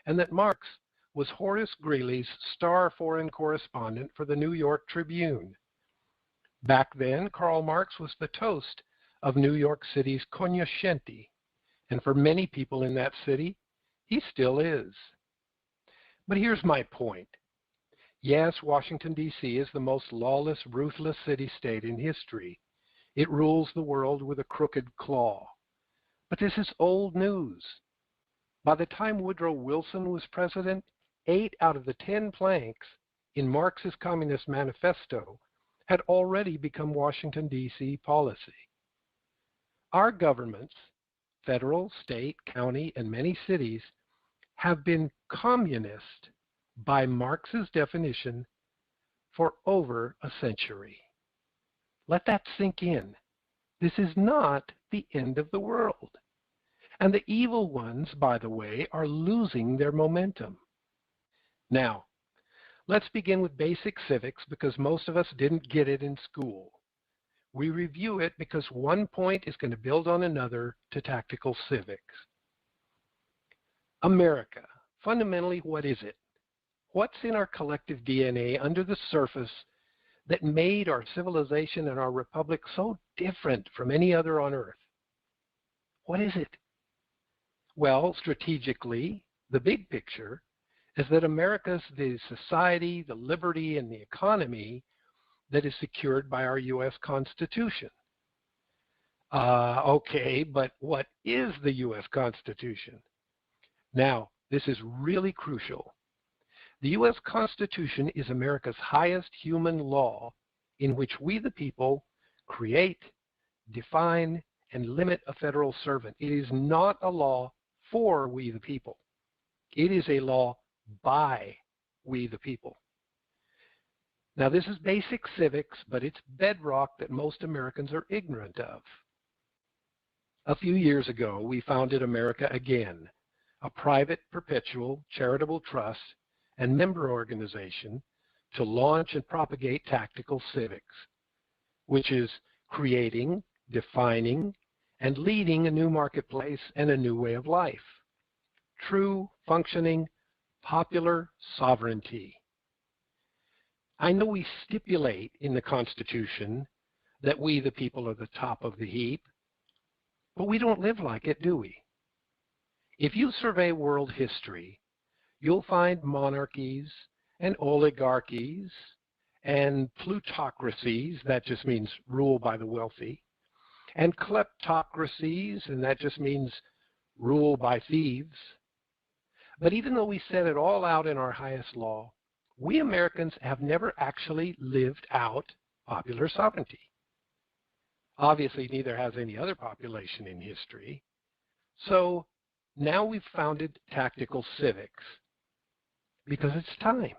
and that Marx was Horace Greeley's star foreign correspondent for the New York Tribune. Back then, Karl Marx was the toast of New York City's cognoscenti, and for many people in that city, he still is. But here's my point. Yes, Washington, D.C. is the most lawless, ruthless city-state in history. It rules the world with a crooked claw. But this is old news. By the time Woodrow Wilson was president, 8 out of the 10 planks in Marx's Communist Manifesto had already become Washington, D.C. policy. Our governments, federal, state, county, and many cities, have been communist by Marx's definition for over a century. Let that sink in. This is not the end of the world. And the evil ones, by the way, are losing their momentum. Now, let's begin with basic civics because most of us didn't get it in school. We review it because one point is going to build on another to tactical civics. America, fundamentally, what is it? What's in our collective DNA under the surface that made our civilization and our republic so different from any other on earth? What is it? Well, strategically, the big picture is that America's the society, the liberty, and the economy that is secured by our U.S. Constitution. Okay, but what is the U.S. Constitution? Now, this is really crucial. The U.S. Constitution is America's highest human law in which we, the people, create, define, and limit a federal servant. It is not a law for we, the people. It is a law by we, the people. Now, this is basic civics, but it's bedrock that most Americans are ignorant of. A few years ago, we founded America Again, a private, perpetual, charitable trust and member organization to launch and propagate tactical civics, which is creating, defining, and leading a new marketplace and a new way of life. True, functioning, popular sovereignty. I know we stipulate in the Constitution that we, the people, are the top of the heap, but we don't live like it, do we? If you survey world history, you'll find monarchies and oligarchies and plutocracies, that just means rule by the wealthy, and kleptocracies, and that just means rule by thieves. But even though we set it all out in our highest law, we Americans have never actually lived out popular sovereignty. Obviously, neither has any other population in history. So now we've founded Tactical Civics because it's time.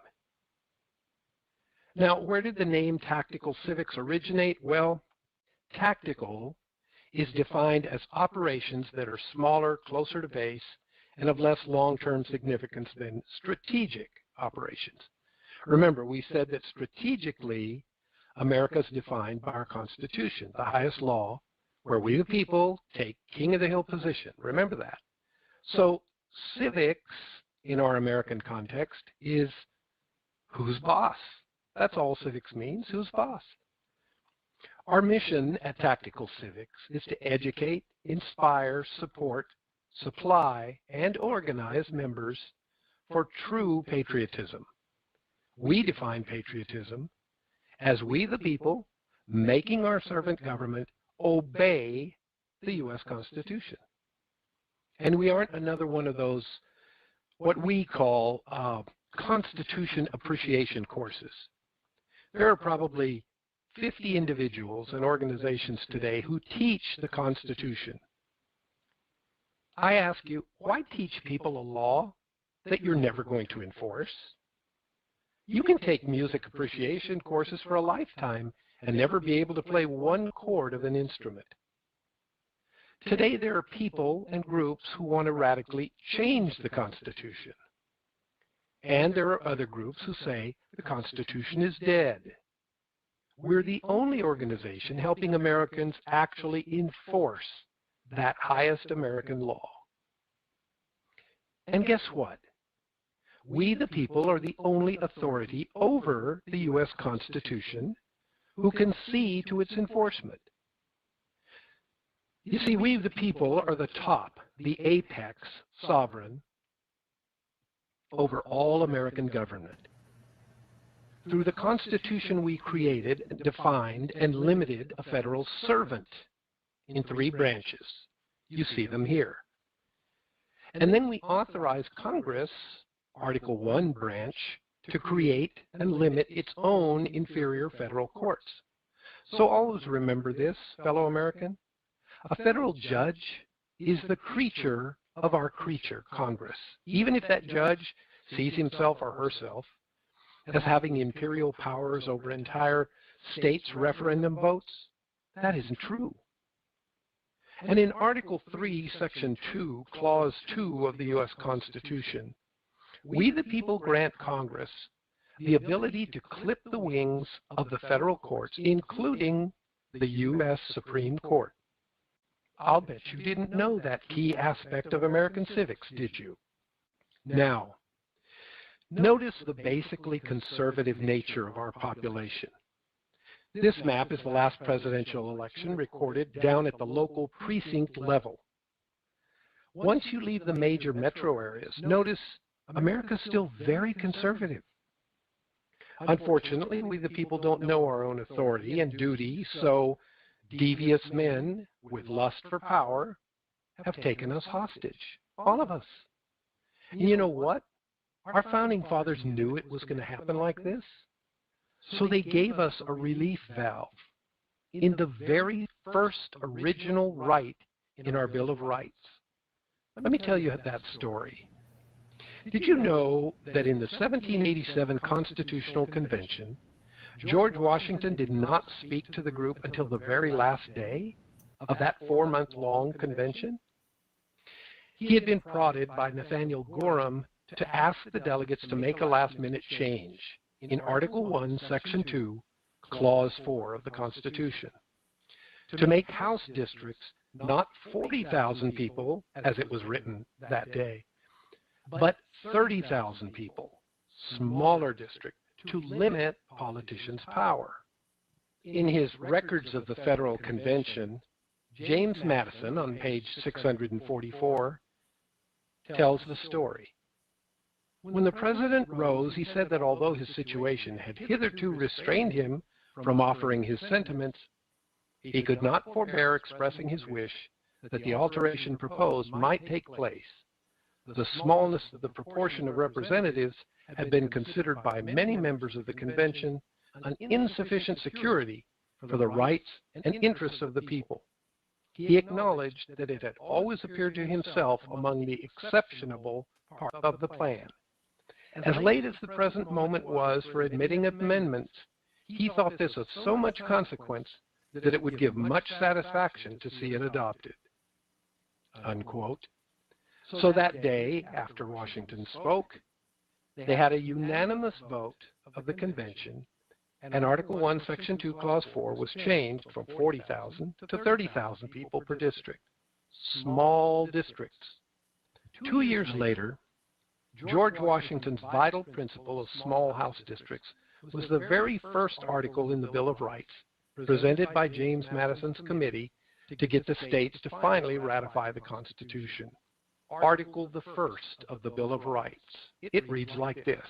Now, where did the name Tactical Civics originate? Well, tactical is defined as operations that are smaller, closer to base, and of less long-term significance than strategic operations. Remember, we said that strategically, America is defined by our Constitution, the highest law, where we the people take king of the hill position. Remember that. So civics, in our American context, is who's boss. That's all civics means, who's boss. Our mission at Tactical Civics is to educate, inspire, support, supply, and organize members for true patriotism. We define patriotism as we the people making our servant government obey the U.S. Constitution. And we aren't another one of those, what we call Constitution appreciation courses. There are probably 50 individuals and organizations today who teach the Constitution. I ask you, why teach people a law that you're never going to enforce? You can take music appreciation courses for a lifetime and never be able to play one chord of an instrument. Today, there are people and groups who want to radically change the Constitution. And there are other groups who say the Constitution is dead. We're the only organization helping Americans actually enforce that highest American law. And guess what? We, the people, are the only authority over the U.S. Constitution who can see to its enforcement. You see, we, the people, are the top, the apex sovereign over all American government. Through the Constitution, we created, defined, and limited a federal servant in 3 branches. You see them here. And then we authorized Congress, Article 1 branch, to create and limit its own inferior federal courts. So always remember this, fellow American. A federal judge is the creature of our creature, Congress. Even if that judge sees himself or herself as having imperial powers over entire states' referendum votes, that isn't true. And in Article 3, Section 2, Clause 2 of the U.S. Constitution, we the people grant Congress the ability to clip the wings of the federal courts, including the U.S. Supreme Court. I'll bet you didn't know that key aspect of American civics, did you? Now, notice the basically conservative nature of our population. This map is the last presidential election recorded down at the local precinct level. Once you leave the major metro areas, notice America's still very conservative. Unfortunately, we the people don't know our own authority and duty, so devious men with lust for power have taken us hostage, all of us. And you know what? Our founding fathers knew it was going to happen like this, so they gave us a relief valve in the very first original right in our Bill of Rights. Let me tell you that story. Did you know that in the 1787 Constitutional Convention, George Washington did not speak to the group until the very last day of that 4-month-long convention? He had been prodded by Nathaniel Gorham to ask the delegates to make a last-minute change in Article 1, Section 2, Clause 4 of the Constitution, to make House districts not 40,000 people, as it was written that day, but 30,000 people, smaller district, to limit politicians' power. In his Records of the Federal Convention, James Madison, on page 644, tells the story. When the president rose, he said that although his situation had hitherto restrained him from offering his sentiments, he could not forbear expressing his wish that the alteration proposed might take place. The smallness of the proportion of representatives had been considered by many members of the convention an insufficient security for the rights and interests of the people. He acknowledged that it had always appeared to himself among the exceptionable part of the plan. As late as the present moment was for admitting amendments, he thought this of so much consequence that it would give much satisfaction to see it adopted. Unquote. So that day, after Washington spoke, they had a unanimous vote of the convention, and Article 1, Section 2, Clause 4 was changed from 40,000 to 30,000 people per district. Small districts. 2 years later, George Washington's vital principle of small house districts was the very first article in the Bill of Rights presented by James Madison's committee to get the states to finally ratify the Constitution. Article the first of the Bill of Rights. It reads like this.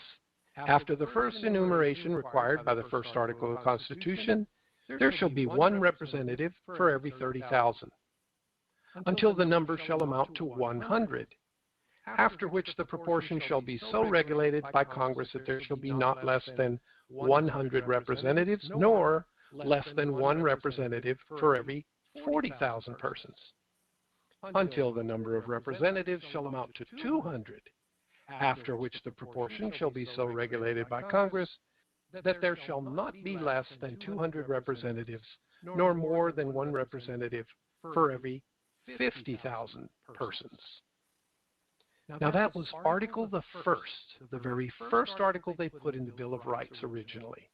After the first enumeration required by the first article of the Constitution, there shall be one representative for every 30,000, until the number shall amount to 100, after which the proportion shall be so regulated by Congress that there shall be not less than 100 representatives, nor less than one representative for every 40,000 persons, until the number of representatives shall amount to 200, after which the proportion shall be so regulated by Congress that there shall not be less than 200 representatives, nor more than one representative for every 50,000 persons. Now that was Article the first, the very first article they put in the Bill of Rights originally.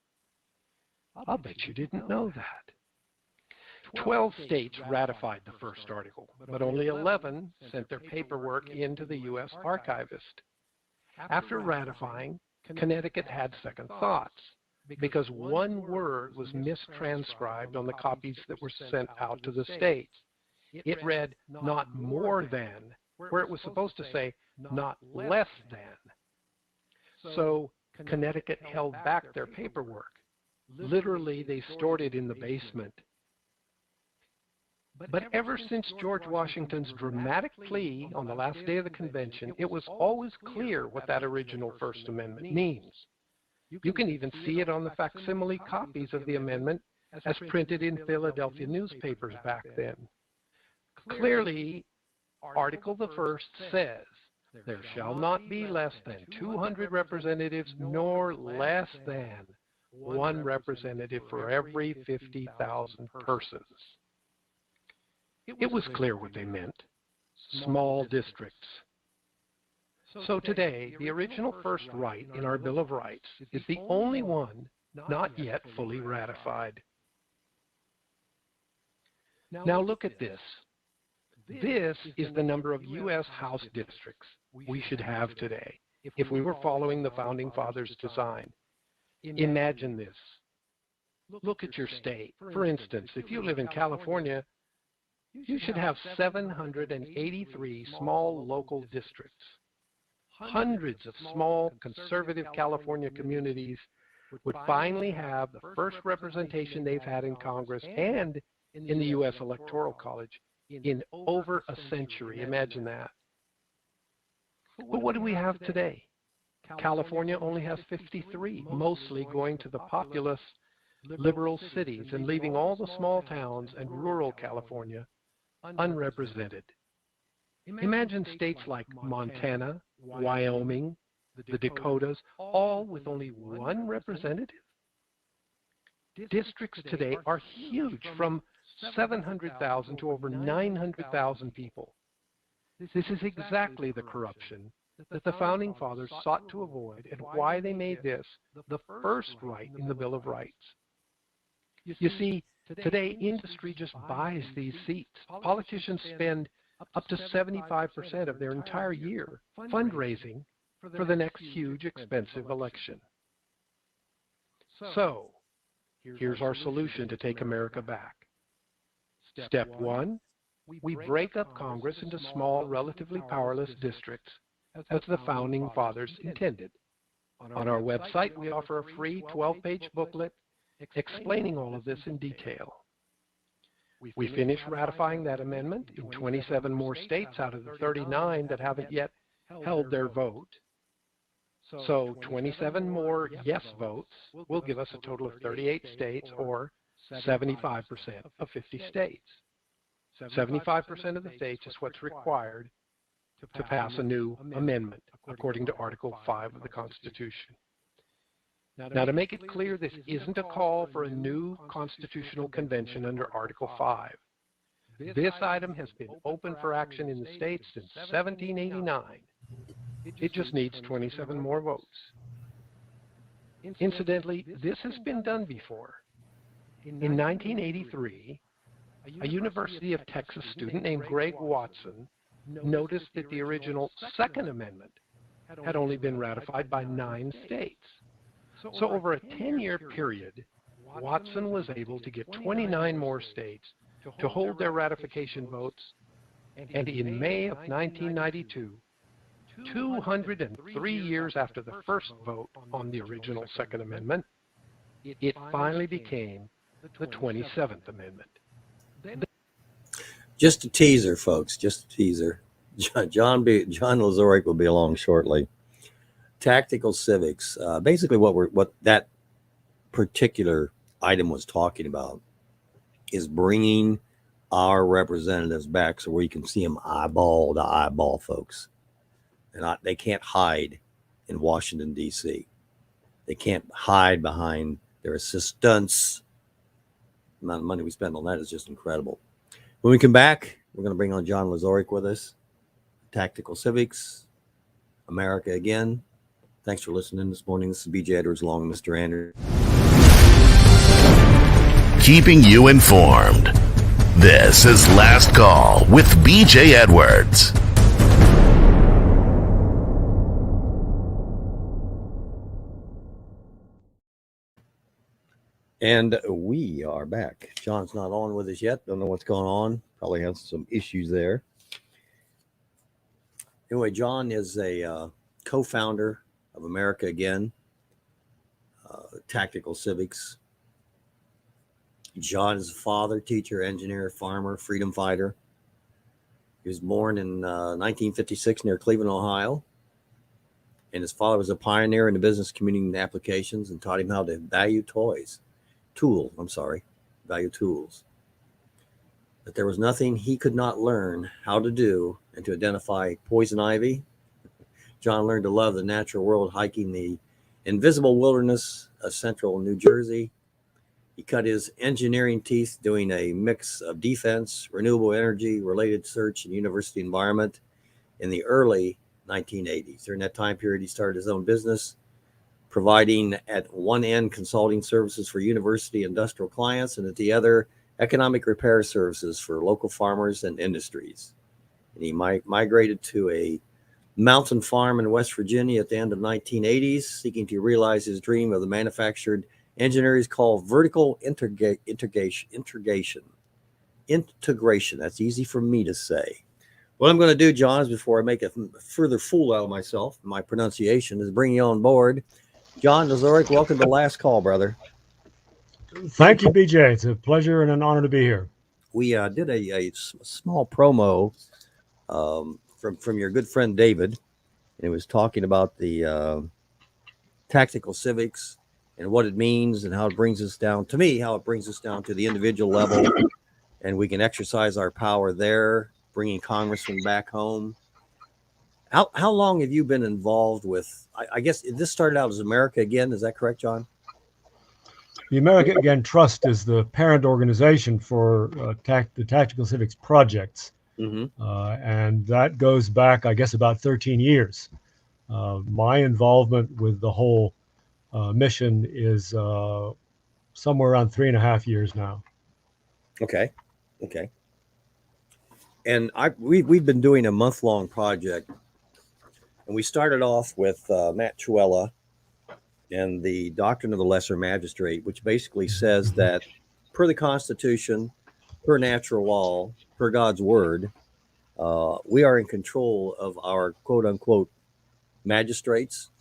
I'll bet you didn't know that. 12 states ratified the first article, but only 11 sent their paperwork into the U.S. archivist. After ratifying, Connecticut had second thoughts, because one word was mistranscribed on the copies that were sent out to the states. It read, not more than, where it was supposed to say, not less than. So Connecticut held back their paperwork. Literally, they stored it in the basement. But ever since George Washington's dramatic plea on the last day of the convention, it was always clear what that original First Amendment means. You can even see it on the facsimile copies of the amendment as printed in Philadelphia newspapers back then. Clearly, Article the First says, there shall not be less than 200 representatives, nor less than one representative for every 50,000 persons. It was clear what they meant. Small districts. So today, the original first right in our Bill of Rights is the only one not yet fully ratified. Now look at this. This is the number of U.S. House districts we should have today if we were following the Founding Fathers' design. Imagine this. Look at your state. For instance, if you live in California, you should have 783 small local districts. Hundreds of small conservative California communities would finally have the first representation they've had in Congress and in the U.S. Electoral College in over a century. Imagine that. But what do we have today? California only has 53, mostly going to the populous liberal cities and leaving all the small towns and rural California unrepresented. Imagine states like Montana, Wyoming, the Dakotas, all with only one representative. Districts today are huge, from 700,000 to over 900,000 people. This is exactly the corruption that the Founding Fathers sought to avoid, and why they made this the first right in the Bill of Rights. You see, today industry just buys these seats. Politicians spend up to 75% of their entire year fundraising for the next huge, expensive election. So, here's our solution to take America back. Step one, we break up Congress into small, relatively powerless districts, as the Founding Fathers intended. On our website, we offer a free 12-page booklet explaining all of this in detail. We finished ratifying that amendment in 27 more states out of the 39 that haven't yet held their vote. So 27 more yes votes will give us a total of 38 states, or 75% of 50 states. 75% of the states is what's required to pass a new amendment, according to Article 5 of the Constitution. Now, to make it clear, this isn't a call for a new constitutional convention under Article 5. This item has been open for action in the states since 1789. It just needs 27 more votes. Incidentally, this has been done before. In 1983, a University of Texas student named Greg Watson noticed that the original Second Amendment had only been ratified by 9 states. So over a 10-year period, Watson was able to get 29 more states to hold their ratification votes, and in May of 1992, 203 years after the first vote on the original Second Amendment, it finally became the 27th Amendment. Just a teaser, folks. Just a teaser. John Leyzerek will be along shortly. Tactical Civics. Basically, what that particular item was talking about is bringing our representatives back so where you can see them eyeball to eyeball, folks. And they can't hide in Washington, D.C. They can't hide behind their assistants. The amount of money we spend on that is just incredible. When we come back, we're going to bring on John Leyzerek with us. Tactical Civics, America Again. Thanks for listening this morning. This is B.J. Edwards along with Mr. Andrew. Keeping you informed. This is Last Call with B.J. Edwards. And we are back. John's not on with us yet. Don't know what's going on. Probably has some issues there. Anyway, John is a co-founder of America Again, Tactical Civics. John is a father, teacher, engineer, farmer, freedom fighter. He was born in 1956 near Cleveland, Ohio. And his father was a pioneer in the business community and applications and taught him how to value tools. But there was nothing he could not learn how to do and to identify poison ivy. John learned to love the natural world, hiking the invisible wilderness of central New Jersey. He cut his engineering teeth doing a mix of defense, renewable energy, related search, and university environment in the early 1980s. During that time period, he started his own business, providing at one end consulting services for university industrial clients, and at the other, economic repair services for local farmers and industries. And he migrated to a mountain farm in West Virginia at the end of 1980s, seeking to realize his dream of the manufactured engineers called vertical integration. That's easy for me to say. What I'm going to do, John, is before I make a further fool out of myself, my pronunciation, is bring you on board. John Leyzerek, welcome to Last Call, brother. Thank you, BJ. It's a pleasure and an honor to be here. We did a small promo from your good friend David, and it was talking about the Tactical Civics and what it means and how it brings us down, to me, how it brings us down to the individual level, and we can exercise our power there, bringing congressmen back home. How long have you been involved with, I guess this started out as America Again, is that correct, John? The America Again Trust is the parent organization for the Tactical Civics projects. Mm-hmm. And that goes back, I guess, about 13 years. My involvement with the whole mission is somewhere around 3.5 years now. Okay. And we've been doing a month-long project, and we started off with Matt Chuella and the Doctrine of the Lesser Magistrate, which basically says that per the Constitution, per natural law, per God's word, we are in control of our quote-unquote magistrates,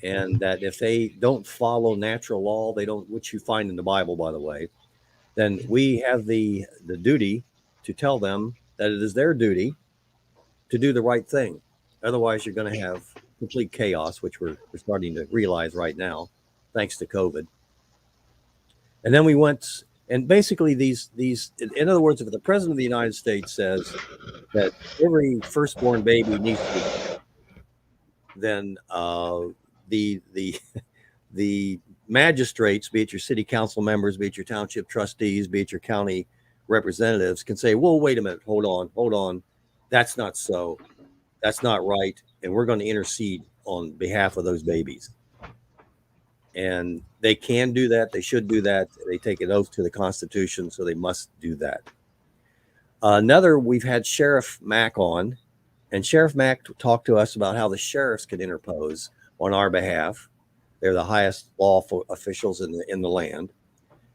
and that if they don't follow natural law, which you find in the Bible, by the way, then we have the duty to tell them that it is their duty to do the right thing. Otherwise, you're going to have complete chaos, which we're starting to realize right now, thanks to COVID. And then we went, and basically these, in other words, if the President of the United States says that every firstborn baby needs to be, then the magistrates, be it your city council members, be it your township trustees, be it your county representatives, can say, "Well, wait a minute, hold on, that's not so, that's not right, and we're going to intercede on behalf of those babies." And they can do that. They should do that. They take an oath to the Constitution, so they must do that. We've had Sheriff Mack on, and Sheriff Mack talked to us about how the sheriffs can interpose on our behalf. They're the highest law officials in the land.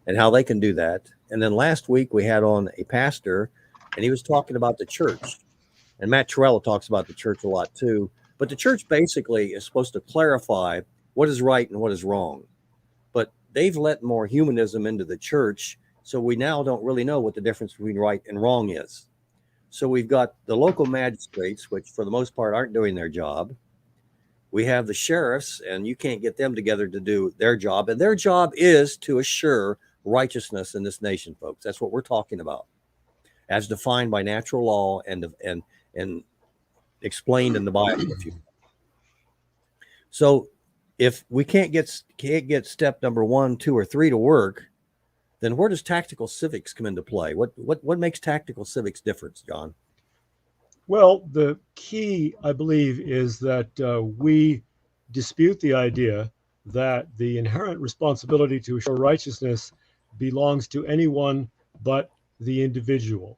and how they can do that. And then last week we had on a pastor, and he was talking about the church. And Matt Torello talks about the church a lot too. But the church basically is supposed to clarify what is right and what is wrong. But they've let more humanism into the church, so we now don't really know what the difference between right and wrong is. So we've got the local magistrates, which for the most part aren't doing their job. We have the sheriffs, and you can't get them together to do their job. And their job is to assure righteousness in this nation, folks. That's what we're talking about, as defined by natural law and explained in the Bible. So if we can't get step number 1, 2, or 3 to work, then where does tactical civics come into play? What makes tactical civics different, John? Well, the key, I believe, is that we dispute the idea that the inherent responsibility to assure righteousness belongs to anyone but the individual.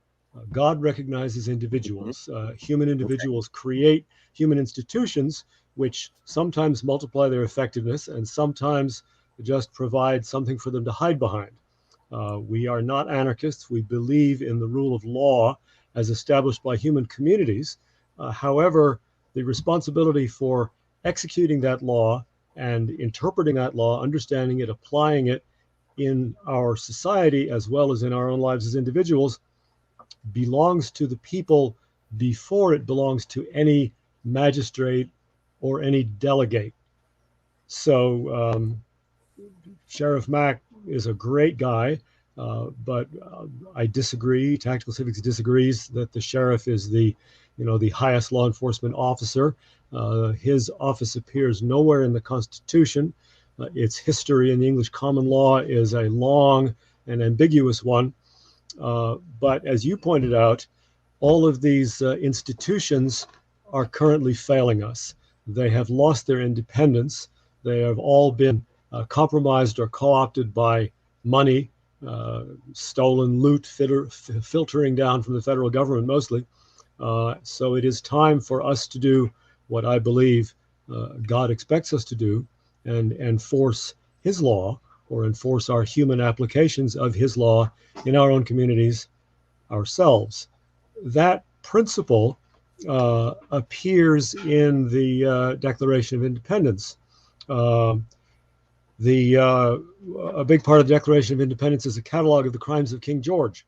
God recognizes individuals. Human individuals create human institutions, which sometimes multiply their effectiveness and sometimes just provide something for them to hide behind. We are not anarchists. We believe in the rule of law as established by human communities. However, the responsibility for executing that law and interpreting that law, understanding it, applying it in our society as well as in our own lives as individuals belongs to the people before it belongs to any magistrate or any delegate. So Sheriff Mack is a great guy, but I disagree. Tactical Civics disagrees that the sheriff is the highest law enforcement officer. His office appears nowhere in the Constitution. Its history in the English common law is a long and ambiguous one. But as you pointed out, all of these institutions are currently failing us. They have lost their independence. They have all been compromised or co-opted by money, stolen loot filtering down from the federal government mostly. So it is time for us to do what I believe God expects us to do and enforce his law, or enforce our human applications of his law in our own communities ourselves. That principle appears in the Declaration of Independence. A big part of the Declaration of Independence is a catalog of the crimes of King George.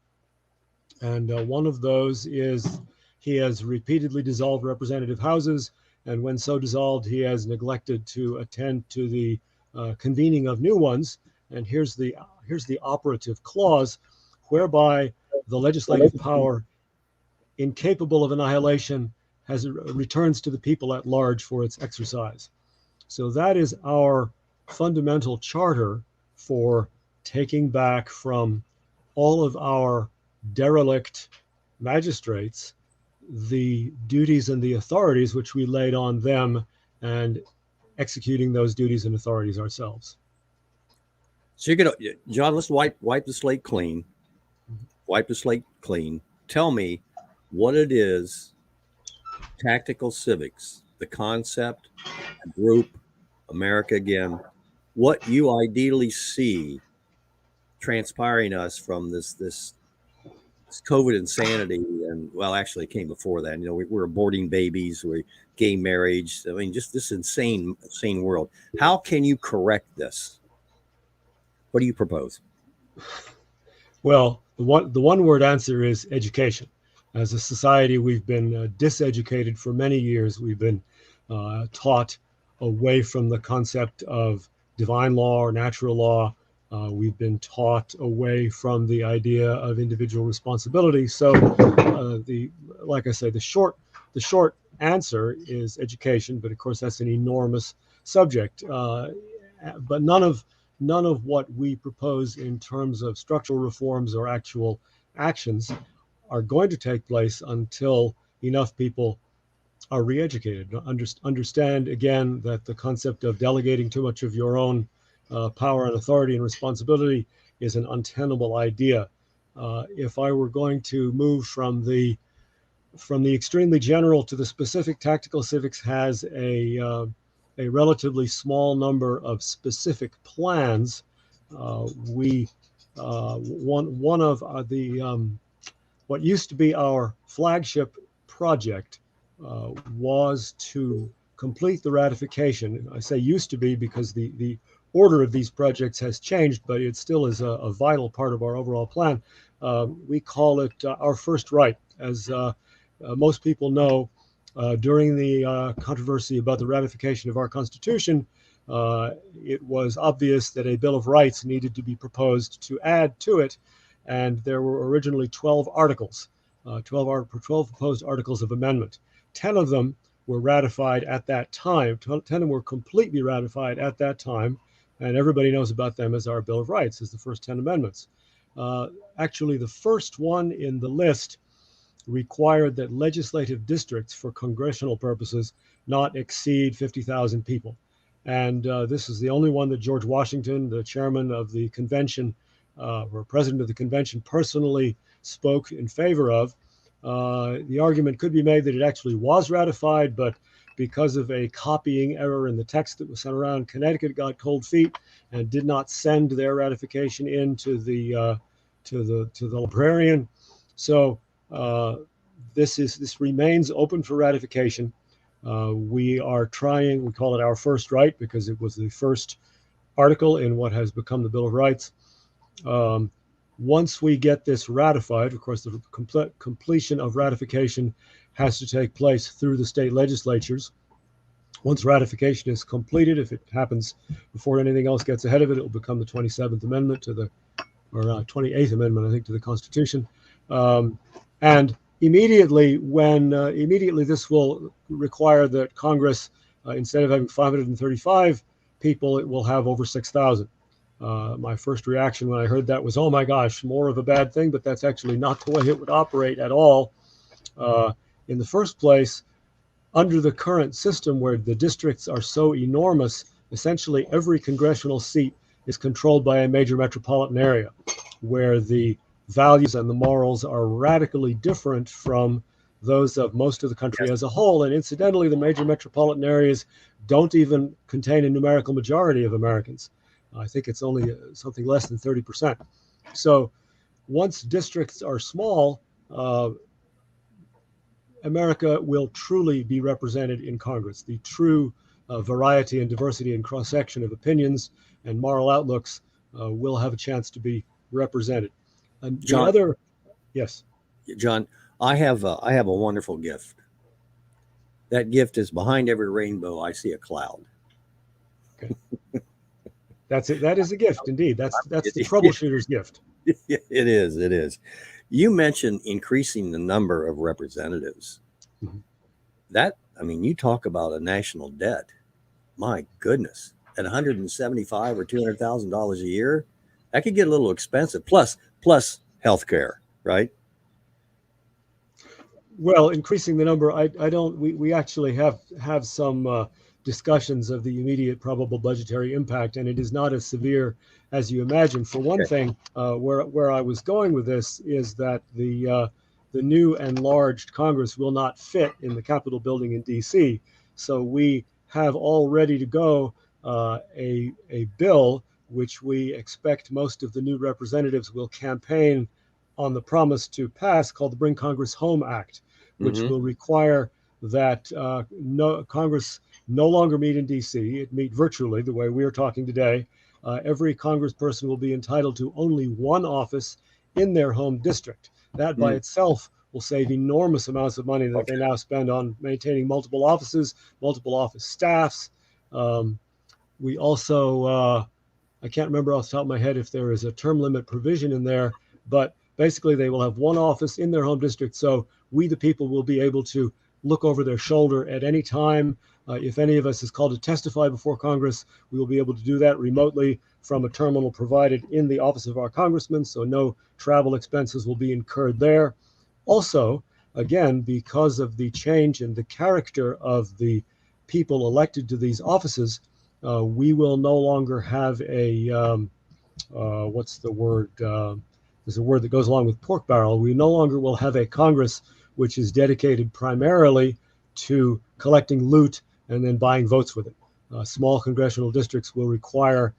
And one of those is he has repeatedly dissolved representative houses, and when so dissolved, he has neglected to attend to the convening of new ones. And here's the operative clause, whereby the legislative power, incapable of annihilation, returns to the people at large for its exercise. So that is our fundamental charter for taking back from all of our derelict magistrates the duties and the authorities which we laid on them, and executing those duties and authorities ourselves. So you're gonna, John, let's wipe the slate clean. Wipe the slate clean. Tell me what it is, tactical civics, the concept, group, America again, what you ideally see transpiring us from this COVID insanity. And well, actually it came before that. We're aborting babies, we're gay marriage. I mean, just this insane world. How can you correct this? What do you propose? Well, the one word answer is education. As a society, we've been diseducated for many years. We've been taught away from the concept of divine law or natural law. We've been taught away from the idea of individual responsibility. So, like I say, the short answer is education. But of course, that's an enormous subject. But none of what we propose in terms of structural reforms or actual actions are going to take place until enough people are re-educated. Understand again that the concept of delegating too much of your own power and authority and responsibility is an untenable idea. If I were going to move from the extremely general to the specific, Tactical Civics has a relatively small number of specific plans. We one of the what used to be our flagship project was to complete the ratification. I say used to be because the order of these projects has changed, but it still is a vital part of our overall plan. We call it our first right. As most people know, during the controversy about the ratification of our Constitution, it was obvious that a Bill of Rights needed to be proposed to add to it, and there were originally 12 articles, 12 proposed articles of amendment. 10 of them were ratified at that time. 10 of them were completely ratified at that time, and everybody knows about them as our Bill of Rights, as the first 10 amendments. Actually, the first one in the list required that legislative districts for congressional purposes not exceed 50,000 people. And this is the only one that George Washington, the chairman of the convention, or president of the convention, personally spoke in favor of. The argument could be made that it actually was ratified, but because of a copying error in the text that was sent around, Connecticut got cold feet and did not send their ratification in to the librarian. So this remains open for ratification. We are trying, we call it our first right because it was the first article in what has become the Bill of Rights. Once we get this ratified, of course, the completion of ratification has to take place through the state legislatures. Once ratification is completed, if it happens before anything else gets ahead of it, it will become the 27th Amendment to the, or 28th Amendment, I think, to the Constitution. And immediately this will require that Congress, instead of having 535 people, it will have over 6,000. My first reaction when I heard that was, oh my gosh, more of a bad thing, but that's actually not the way it would operate at all. In the first place, under the current system where the districts are so enormous, essentially every congressional seat is controlled by a major metropolitan area where the values and the morals are radically different from those of most of the country as a whole. And incidentally, the major metropolitan areas don't even contain a numerical majority of Americans. I think it's only something less than 30%. So once districts are small, America will truly be represented in Congress. The true variety and diversity and cross-section of opinions and moral outlooks will have a chance to be represented. And John, yes, John, I have a wonderful gift. That gift is behind every rainbow. I see a cloud. Okay. That's it. That is a gift, indeed. That's the troubleshooter's gift. It is. It is. You mentioned increasing the number of representatives. Mm-hmm. That, I mean, you talk about a national debt. My goodness, at $175,000 or $200,000 a year, that could get a little expensive. Plus healthcare, right? Well, increasing the number, I don't. We actually have some discussions of the immediate probable budgetary impact, and it is not as severe as you imagine. For one thing, where I was going with this is that the new enlarged Congress will not fit in the Capitol building in D.C. So we have all ready to go a bill which we expect most of the new representatives will campaign on the promise to pass, called the Bring Congress Home Act, which will require that Congress no longer meet in D.C. It meet virtually the way we are talking today. Every congressperson will be entitled to only one office in their home district. That by itself will save enormous amounts of money that they now spend on maintaining multiple offices, multiple office staffs. We also, I can't remember off the top of my head if there is a term limit provision in there, but basically they will have one office in their home district. So we, the people, will be able to look over their shoulder at any time. If any of us is called to testify before Congress, we will be able to do that remotely from a terminal provided in the office of our congressman, so no travel expenses will be incurred there. Also, again, because of the change in the character of the people elected to these offices, we will no longer have a, what's the word? There's a word that goes along with pork barrel. We no longer will have a Congress which is dedicated primarily to collecting loot and then buying votes with it. Small congressional districts will require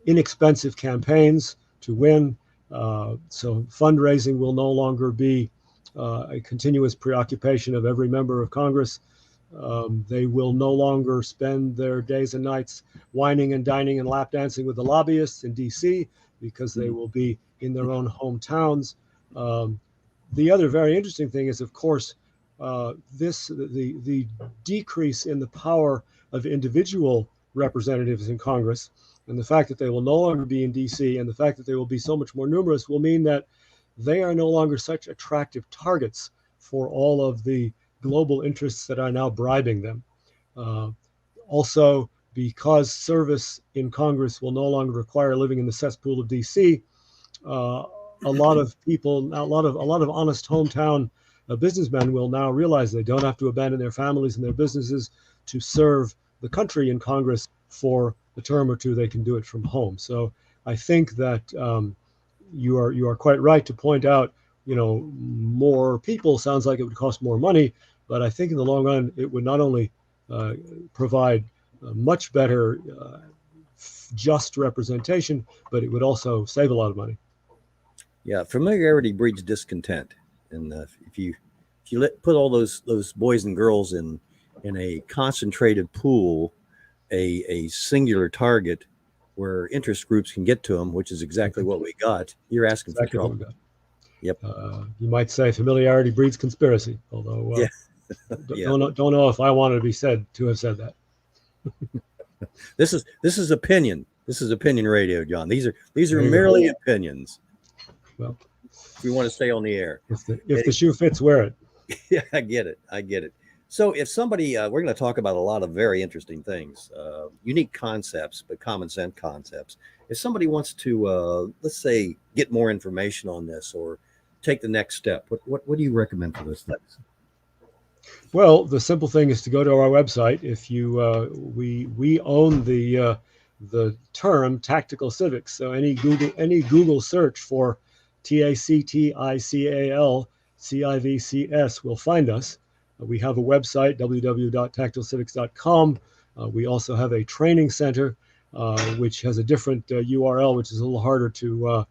inexpensive campaigns to win. So fundraising will no longer be a continuous preoccupation of every member of Congress. They will no longer spend their days and nights whining and dining and lap dancing with the lobbyists in DC, because they will be in their own hometowns. The other very interesting thing is, of course, the decrease in the power of individual representatives in Congress, and the fact that they will no longer be in DC, and the fact that they will be so much more numerous, will mean that they are no longer such attractive targets for all of the global interests that are now bribing them. Also, because service in Congress will no longer require living in the cesspool of DC, a lot of people, a lot of honest hometown businessmen will now realize they don't have to abandon their families and their businesses to serve the country in Congress for a term or two. They can do it from home. So I think that you are quite right to point out, more people sounds like it would cost more money, but I think in the long run it would not only provide much better just representation, but it would also save a lot of money. Yeah, familiarity breeds discontent, and if you put all those boys and girls in a concentrated pool, a singular target where interest groups can get to them, which is exactly what we got, you're asking for trouble. Yep. You might say familiarity breeds conspiracy, although yeah. don't know if I wanted to be said to have said that. This is opinion. This is opinion radio, John. These are merely opinions. Well, if we want to stay on the air, if the shoe fits, wear it. Yeah, I get it. So if somebody, we're going to talk about a lot of very interesting things, unique concepts, but common sense concepts. If somebody wants to, let's say, get more information on this or take the next step, what do you recommend for those things? Well, the simple thing is to go to our website. If you, we own the term Tactical Civics. So any Google search for TACTICAL CIVCS will find us. We have a website, www.tacticalcivics.com. We also have a training center, which has a different URL, which is a little harder to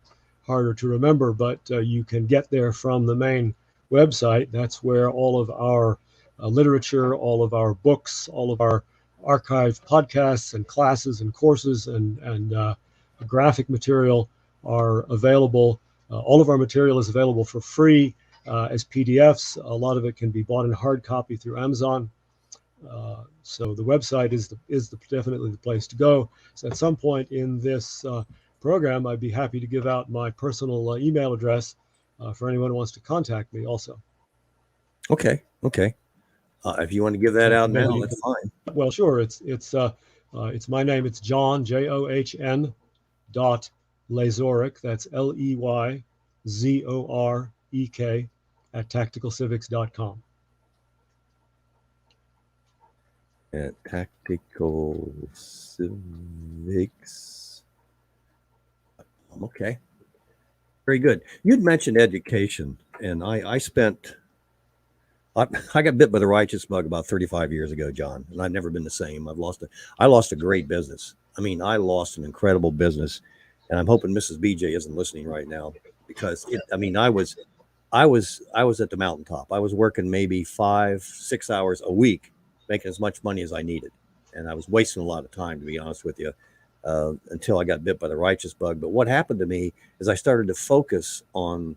remember, but you can get there from the main website. That's where all of our literature, all of our books, all of our archived podcasts and classes and courses and graphic material are available. All of our material is available for free as PDFs. A lot of it can be bought in hard copy through Amazon. So the website is definitely the place to go. So at some point in this program, I'd be happy to give out my personal email address for anyone who wants to contact me also. Okay. If you want to give that out now, that's fine. Well, sure. It's my name. It's John, JOHN .Leyzerek. That's LEYZOREK at tacticalcivics.com. At Tactical Civics. Okay. Very good. You'd mentioned education, and I got bit by the righteous bug about 35 years ago, John, and I've never been the same. I lost a great business. I mean, I lost an incredible business, and I'm hoping Mrs. BJ isn't listening right now, because I was at the mountaintop. I was working maybe 5-6 hours a week, making as much money as I needed, and I was wasting a lot of time, to be honest with you, until I got bit by the righteous bug. But what happened to me is I started to focus on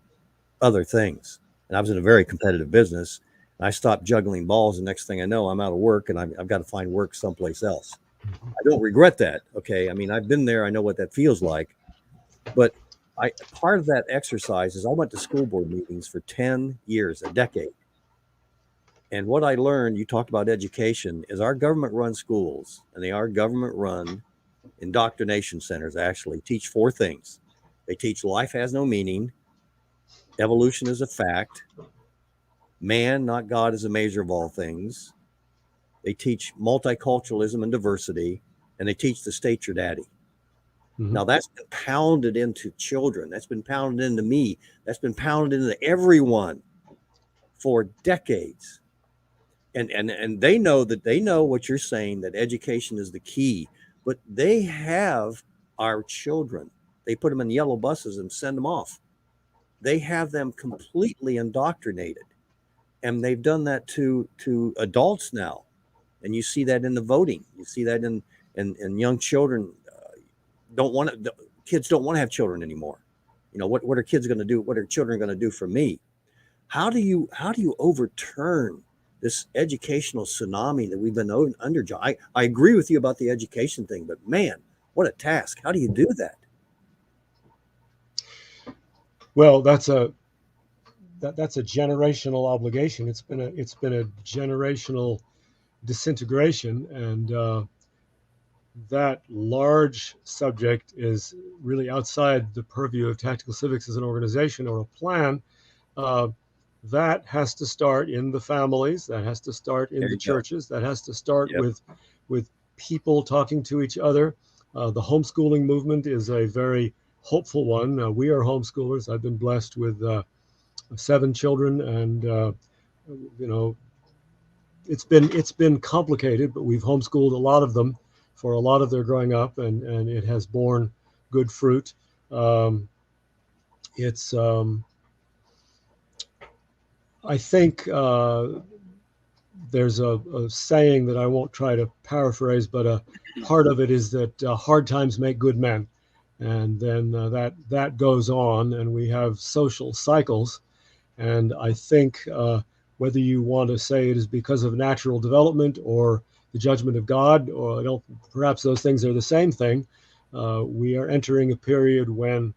other things, and I was in a very competitive business. I stopped juggling balls, and next thing I know, I'm out of work, and I've got to find work someplace else. I don't regret that. Okay. I mean, I've been there. I know what that feels like. But part of that exercise is I went to school board meetings for 10 years, a decade. And what I learned, you talked about education, is our government-run schools, and they are government-run indoctrination centers, actually teach 4 things. They teach life has no meaning, evolution is a fact, man, not God, is a measure of all things. They teach multiculturalism and diversity, and they teach the state your daddy. Mm-hmm. Now that's been pounded into children. That's been pounded into me. That's been pounded into everyone for decades. And they know what you're saying, that education is the key, but they have our children. They put them in yellow buses and send them off. They have them completely indoctrinated. And they've done that to adults now. And you see that in the voting. You see that in young children. Kids don't want to have children anymore. What are kids going to do? What are children going to do for me? How do you overturn this educational tsunami that we've been under, John? I agree with you about the education thing, but man, what a task. How do you do that? Well, that's a generational obligation. It's been a generational disintegration, and that large subject is really outside the purview of Tactical Civics as an organization or a plan. That has to start in the families. That has to start in the churches. That has to start with people talking to each other. The homeschooling movement is a very hopeful one. We are homeschoolers. I've been blessed with 7 children, and it's been complicated, but we've homeschooled a lot of them for a lot of their growing up, and it has borne good fruit. I think there's a saying that I won't try to paraphrase, but a part of it is that hard times make good men. And then that goes on, and we have social cycles. And I think whether you want to say it is because of natural development or the judgment of God, or perhaps those things are the same thing, we are entering a period when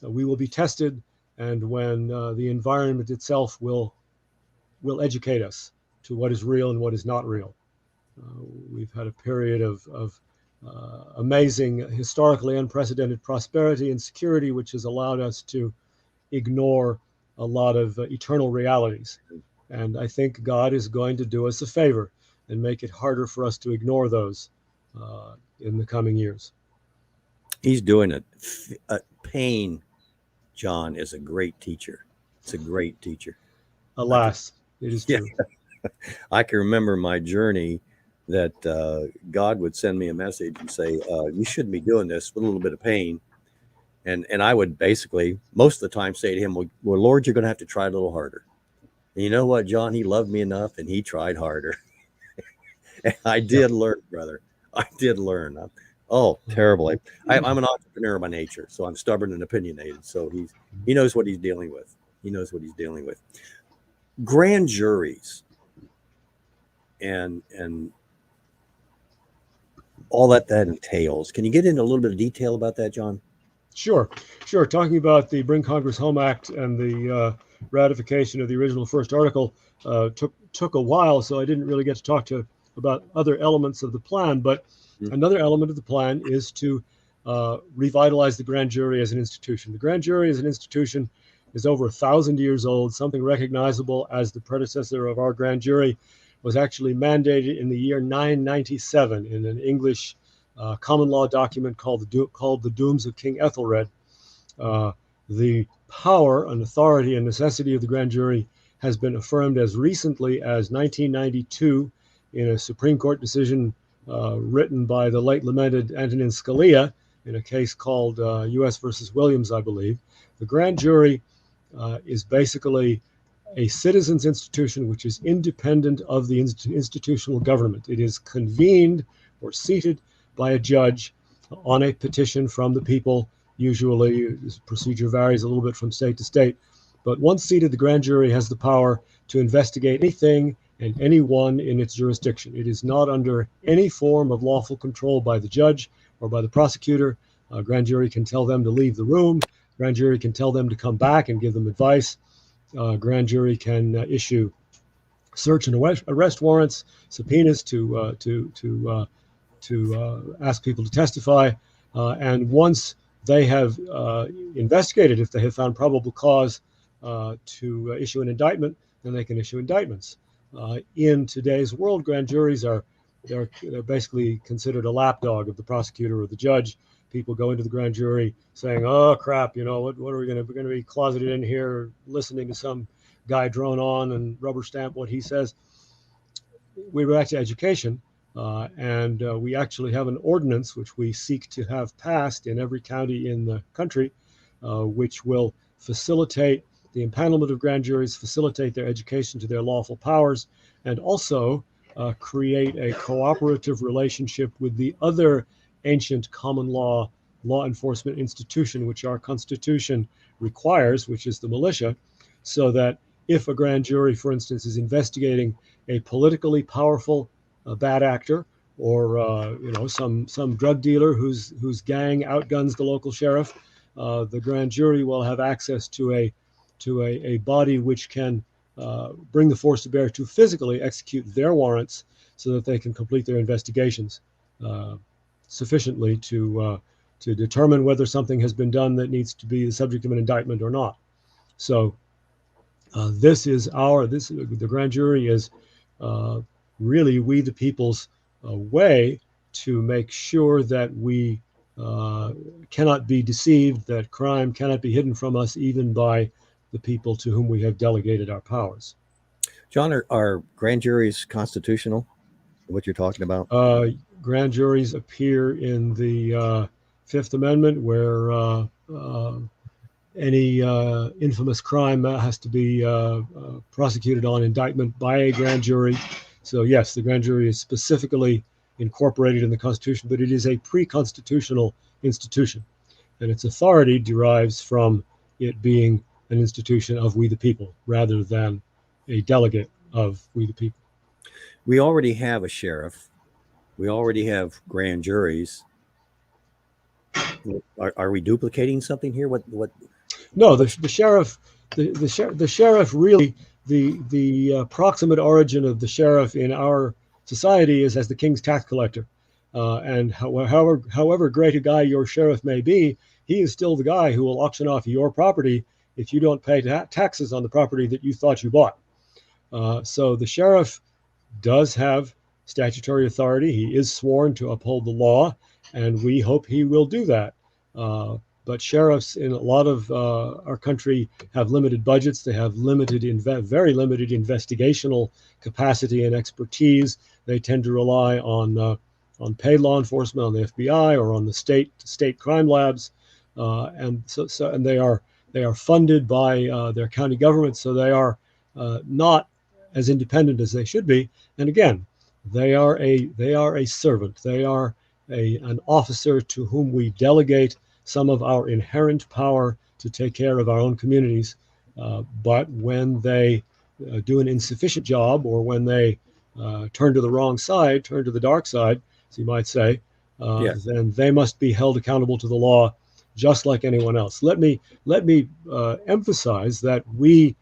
we will be tested, and when the environment itself will educate us to what is real and what is not real. We've had a period of amazing, historically unprecedented prosperity and security, which has allowed us to ignore a lot of eternal realities. And I think God is going to do us a favor and make it harder for us to ignore those in the coming years. He's doing it. Pain, John, is a great teacher. It's a great teacher. Alas, it is true. Yeah. I can remember my journey that God would send me a message and say, you shouldn't be doing this with a little bit of pain. And I would basically, most of the time, say to him, well, Lord, you're going to have to try a little harder. And you know what, John? He loved me enough, and he tried harder. And I did learn, brother. I did learn. Terrible. I'm an entrepreneur by nature, so I'm stubborn and opinionated. So he knows what he's dealing with. He knows what he's dealing with. Grand juries and all that entails. Can you get into a little bit of detail about that, John? Sure. Talking about the Bring Congress Home Act and the ratification of the original first article took a while, so I didn't really get to talk about other elements of the plan. But another element of the plan is to revitalize the grand jury as an institution. The grand jury as an institution is over 1,000 years old. Something recognizable as the predecessor of our grand jury was actually mandated in the year 997 in an English common law document called the Dooms of King Ethelred. The power and authority and necessity of the grand jury has been affirmed as recently as 1992 in a Supreme Court decision written by the late lamented Antonin Scalia in a case called U.S. versus Williams, I believe. The grand jury is basically a citizens' institution which is independent of the institutional government. It is convened or seated by a judge on a petition from the people. Usually, this procedure varies a little bit from state to state. But once seated, the grand jury has the power to investigate anything and anyone in its jurisdiction. It is not under any form of lawful control by the judge or by the prosecutor. Grand jury can tell them to leave the room. Grand jury can tell them to come back and give them advice. Grand jury can issue search and arrest warrants, subpoenas to ask people to testify. And once they have investigated, if they have found probable cause to issue an indictment, then they can issue indictments. In today's world, grand juries they're basically considered a lapdog of the prosecutor or the judge. People go into the grand jury saying, "Oh crap, what are we going to? We're going to be closeted in here, listening to some guy drone on and rubber stamp what he says." We go back to education. And we actually have an ordinance which we seek to have passed in every county in the country, which will facilitate the empanelment of grand juries, facilitate their education to their lawful powers, and also create a cooperative relationship with the other ancient common law enforcement institution which our Constitution requires, which is the militia, so that if a grand jury, for instance, is investigating a politically powerful bad actor, or some drug dealer whose gang outguns the local sheriff, the grand jury will have access to a body which can bring the force to bear to physically execute their warrants, so that they can complete their investigations sufficiently to determine whether something has been done that needs to be the subject of an indictment or not. So the grand jury is really we the people's way to make sure that we cannot be deceived, that crime cannot be hidden from us even by the people to whom we have delegated our powers. John, are grand juries constitutional? What you're talking about? Grand juries appear in the Fifth Amendment, where any infamous crime has to be prosecuted on indictment by a grand jury. So yes, the grand jury is specifically incorporated in the Constitution, but it is a pre-constitutional institution, and its authority derives from it being an institution of we the people rather than a delegate of we the people. We already have a sheriff. We already have grand juries. Are we duplicating something here? What? No, the sheriff. The sheriff really, the proximate origin of the sheriff in our society is as the king's tax collector, and however great a guy your sheriff may be, he is still the guy who will auction off your property if you don't pay taxes on the property that you thought you bought. So the sheriff does have statutory authority. He is sworn to uphold the law, and we hope he will do that. But sheriffs in a lot of our country have limited budgets. They have very limited investigational capacity and expertise. They tend to rely on paid law enforcement, on the FBI, or on the state crime labs, and they are funded by their county government. So they are not as independent as they should be. And again, they are a servant. They are an officer to whom we delegate some of our inherent power to take care of our own communities. But when they do an insufficient job, or when they turn to the wrong side, turn to the dark side, as you might say, then they must be held accountable to the law just like anyone else. Let me emphasize that we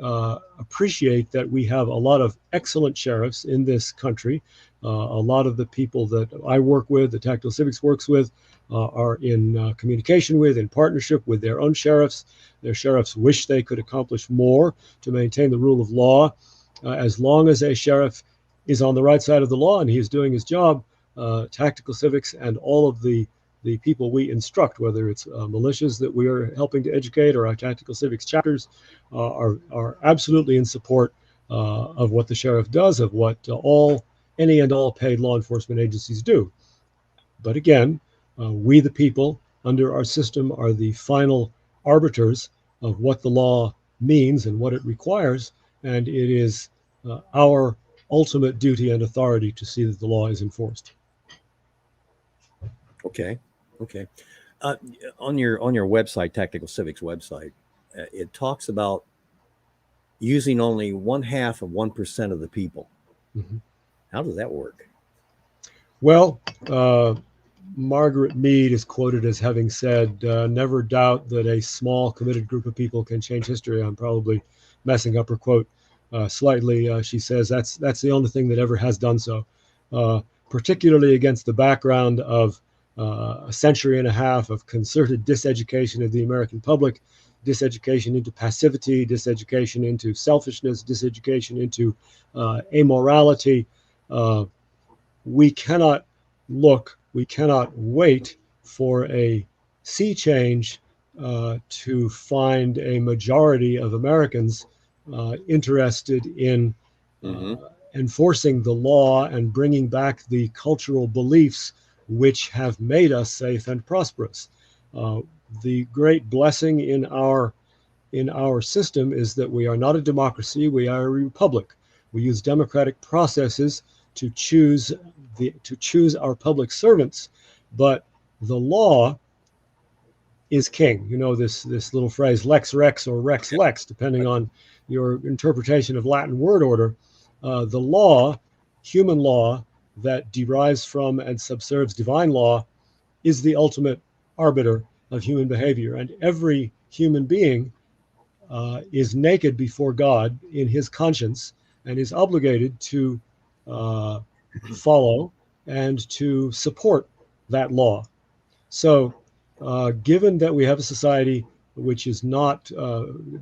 appreciate that we have a lot of excellent sheriffs in this country. A lot of the people that I work with, the Tactical Civics works with, are in communication with, in partnership with their own sheriffs. Their sheriffs wish they could accomplish more to maintain the rule of law. As long as a sheriff is on the right side of the law and he is doing his job, Tactical Civics and all of the people we instruct, whether it's militias that we are helping to educate or our Tactical Civics chapters, are absolutely in support of what the sheriff does, of what any and all paid law enforcement agencies do. But again, we the people under our system are the final arbiters of what the law means and what it requires, and it is our ultimate duty and authority to see that the law is enforced. Okay. On your website, Tactical Civics website, it talks about using only 0.5% of the people. Mm-hmm. How does that work? Well, Margaret Mead is quoted as having said, "Never doubt that a small, committed group of people can change history." I'm probably messing up her quote slightly. She says that's the only thing that ever has done so, particularly against the background of a century and a half of concerted diseducation of the American public, diseducation into passivity, diseducation into selfishness, diseducation into amorality. We cannot wait for a sea change to find a majority of Americans interested in enforcing the law and bringing back the cultural beliefs which have made us safe and prosperous. The great blessing in our system is that we are not a democracy, we are a republic. We use democratic processes to choose our public servants, but the law is king. You know this little phrase, lex rex or rex lex, depending on your interpretation of Latin word order. The law, human law, that derives from and subserves divine law is the ultimate arbiter of human behavior. And every human being is naked before God in his conscience and is obligated to follow and to support that law. So given that we have a society which is not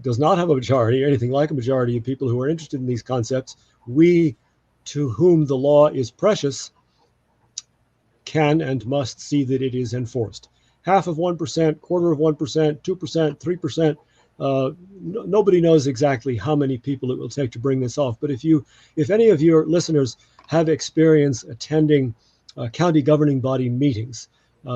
does not have a majority or anything like a majority of people who are interested in these concepts, we to whom the law is precious can and must see that it is enforced. Half of 1%, quarter of 1%, 2%, 3%. Nobody knows exactly how many people it will take to bring this off. But if any of your listeners have experience attending county governing body meetings,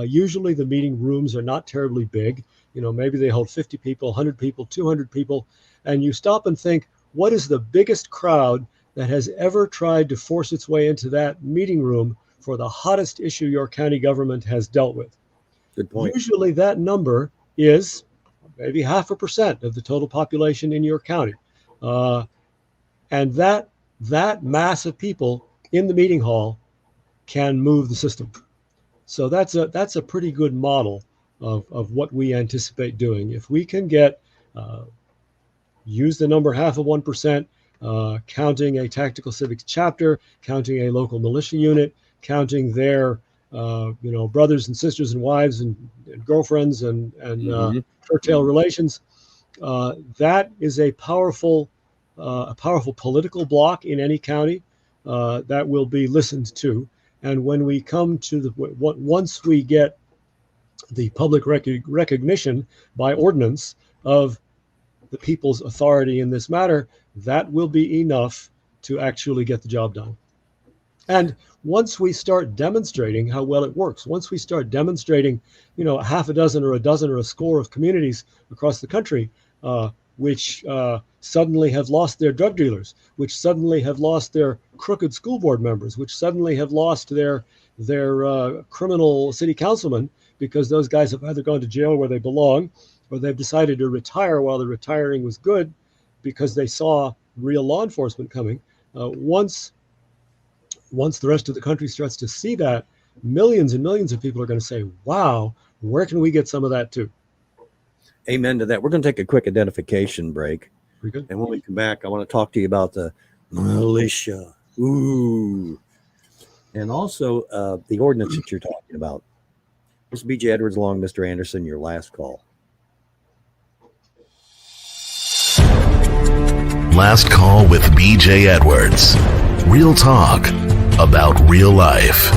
usually the meeting rooms are not terribly big. You know, maybe they hold 50 people, 100 people, 200 people. And you stop and think, what is the biggest crowd that has ever tried to force its way into that meeting room for the hottest issue your county government has dealt with? Good point. Usually that number is maybe 0.5% of the total population in your county. And that mass of people in the meeting hall can move the system. So that's a pretty good model of what we anticipate doing. If we can get, use the number 0.5%, counting a Tactical Civics chapter, counting a local militia unit, counting their brothers and sisters and wives and girlfriends and curtail relations. That is a powerful political bloc in any county that will be listened to. And when we come to once we get the public recognition by ordinance of the people's authority in this matter, that will be enough to actually get the job done. And once we start demonstrating how well it works, once we start demonstrating, a half a dozen or a dozen or a score of communities across the country, which suddenly have lost their drug dealers, which suddenly have lost their crooked school board members, which suddenly have lost their criminal city councilmen, because those guys have either gone to jail where they belong, or they've decided to retire while the retiring was good because they saw real law enforcement coming. Once the rest of the country starts to see that, millions and millions of people are going to say, wow, where can we get some of that too? Amen to that. We're going to take a quick identification break. And when we come back, I want to talk to you about the militia. Ooh. And also the ordinance that you're talking about. This is B.J. Edwards along Mr. Anderson, your last call. Last call with B.J. Edwards. Real talk about real life.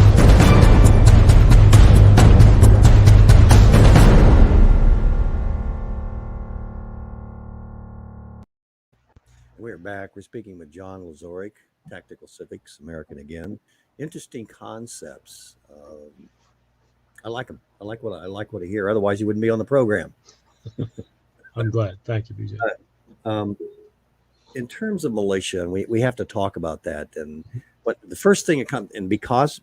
We're back. We're speaking with John Leyzerek, Tactical Civics, American again. Interesting concepts. I like them. I like what I hear. Otherwise, you wouldn't be on the program. I'm glad. Thank you, BJ. In terms of militia, and we have to talk about that. But the first thing that comes, and because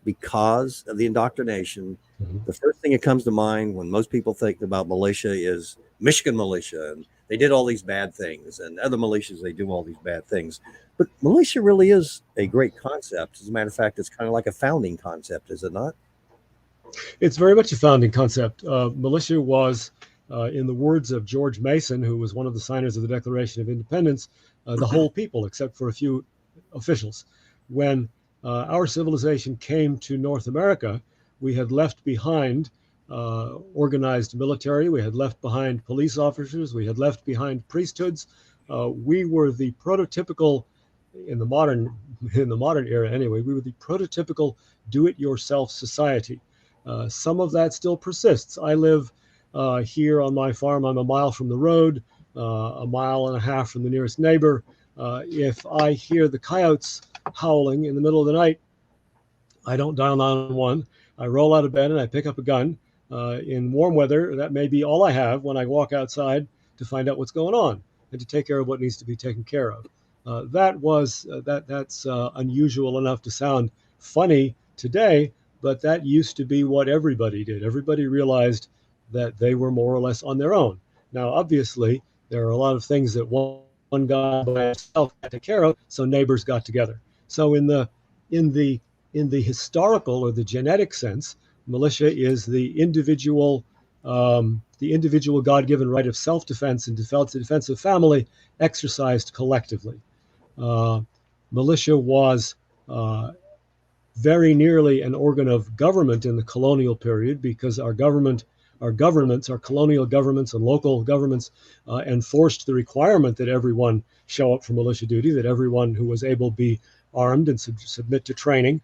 of the indoctrination, the first thing that comes to mind when most people think about militia is Michigan militia, and they did all these bad things, and other militias, they do all these bad things. But militia really is a great concept. As a matter of fact, it's kind of like a founding concept, is it not? It's very much a founding concept. Militia was, in the words of George Mason, who was one of the signers of the Declaration of Independence, the whole people, except for a few officials. When our civilization came to North America, we had left behind organized military, we had left behind police officers, we had left behind priesthoods. We were the prototypical, in the modern era anyway, we were the prototypical do-it-yourself society. Some of that still persists. I live here on my farm. I'm a mile from the road, a mile and a half from the nearest neighbor. If I hear the coyotes howling in the middle of the night, I don't dial 911. I roll out of bed and I pick up a gun. In warm weather, that may be all I have when I walk outside to find out what's going on and to take care of what needs to be taken care of. That's unusual enough to sound funny today, but that used to be what everybody did. Everybody realized that they were more or less on their own. Now, obviously, there are a lot of things that one guy by himself had to take care of, so neighbors got together. So in the historical or the genetic sense, militia is the individual God-given right of self-defense and defense of family exercised collectively. Militia was very nearly an organ of government in the colonial period because our colonial governments and local governments enforced the requirement that everyone show up for militia duty, that everyone who was able be armed and submit to training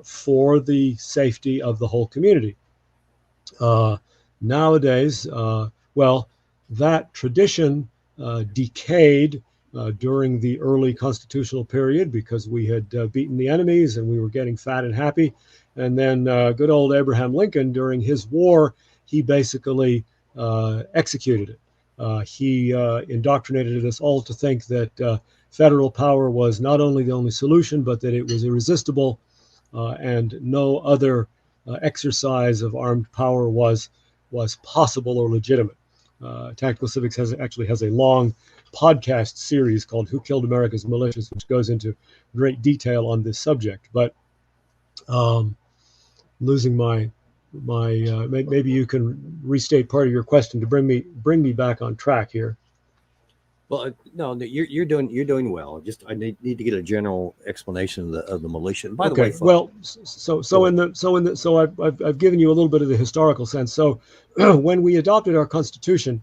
for the safety of the whole community. Nowadays, that tradition decayed during the early constitutional period because we had beaten the enemies and we were getting fat and happy. And then good old Abraham Lincoln, during his war, he basically executed it. He indoctrinated us all to think that federal power was not only the only solution, but that it was irresistible and no other exercise of armed power was possible or legitimate. Tactical Civics actually has a long podcast series called Who Killed America's Militias, which goes into great detail on this subject. But losing my maybe you can restate part of your question to bring me back on track here. Well, no, you're doing well. Just I need to get a general explanation of the militia. And by the way, folks, well, so I've given you a little bit of the historical sense. So when we adopted our Constitution,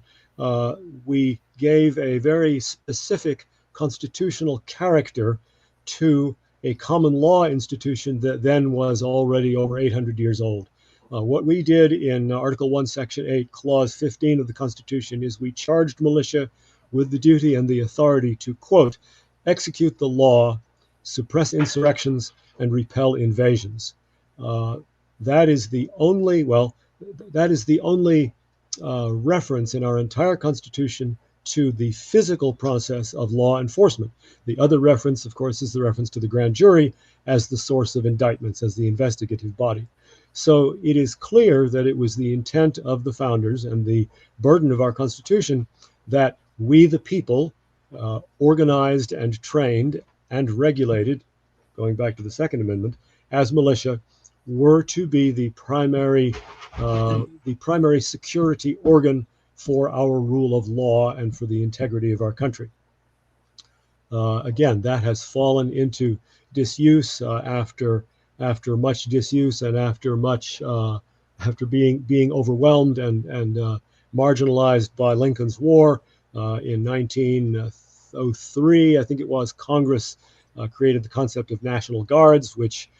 we gave a very specific constitutional character to a common law institution that then was already over 800 years old. What we did in Article 1, Section 8, Clause 15 of the Constitution is we charged militia with the duty and the authority to, quote, execute the law, suppress insurrections, and repel invasions. That is the only reference in our entire Constitution to the physical process of law enforcement. The other reference, of course, is the reference to the grand jury as the source of indictments, as the investigative body. So it is clear that it was the intent of the founders and the burden of our Constitution that we, the people, organized and trained and regulated, going back to the Second Amendment, as militia, were to be the primary security organ for our rule of law and for the integrity of our country. Again, that has fallen into disuse after much disuse and after being overwhelmed and marginalized by Lincoln's War. In 1903, I think it was, Congress created the concept of National Guards, which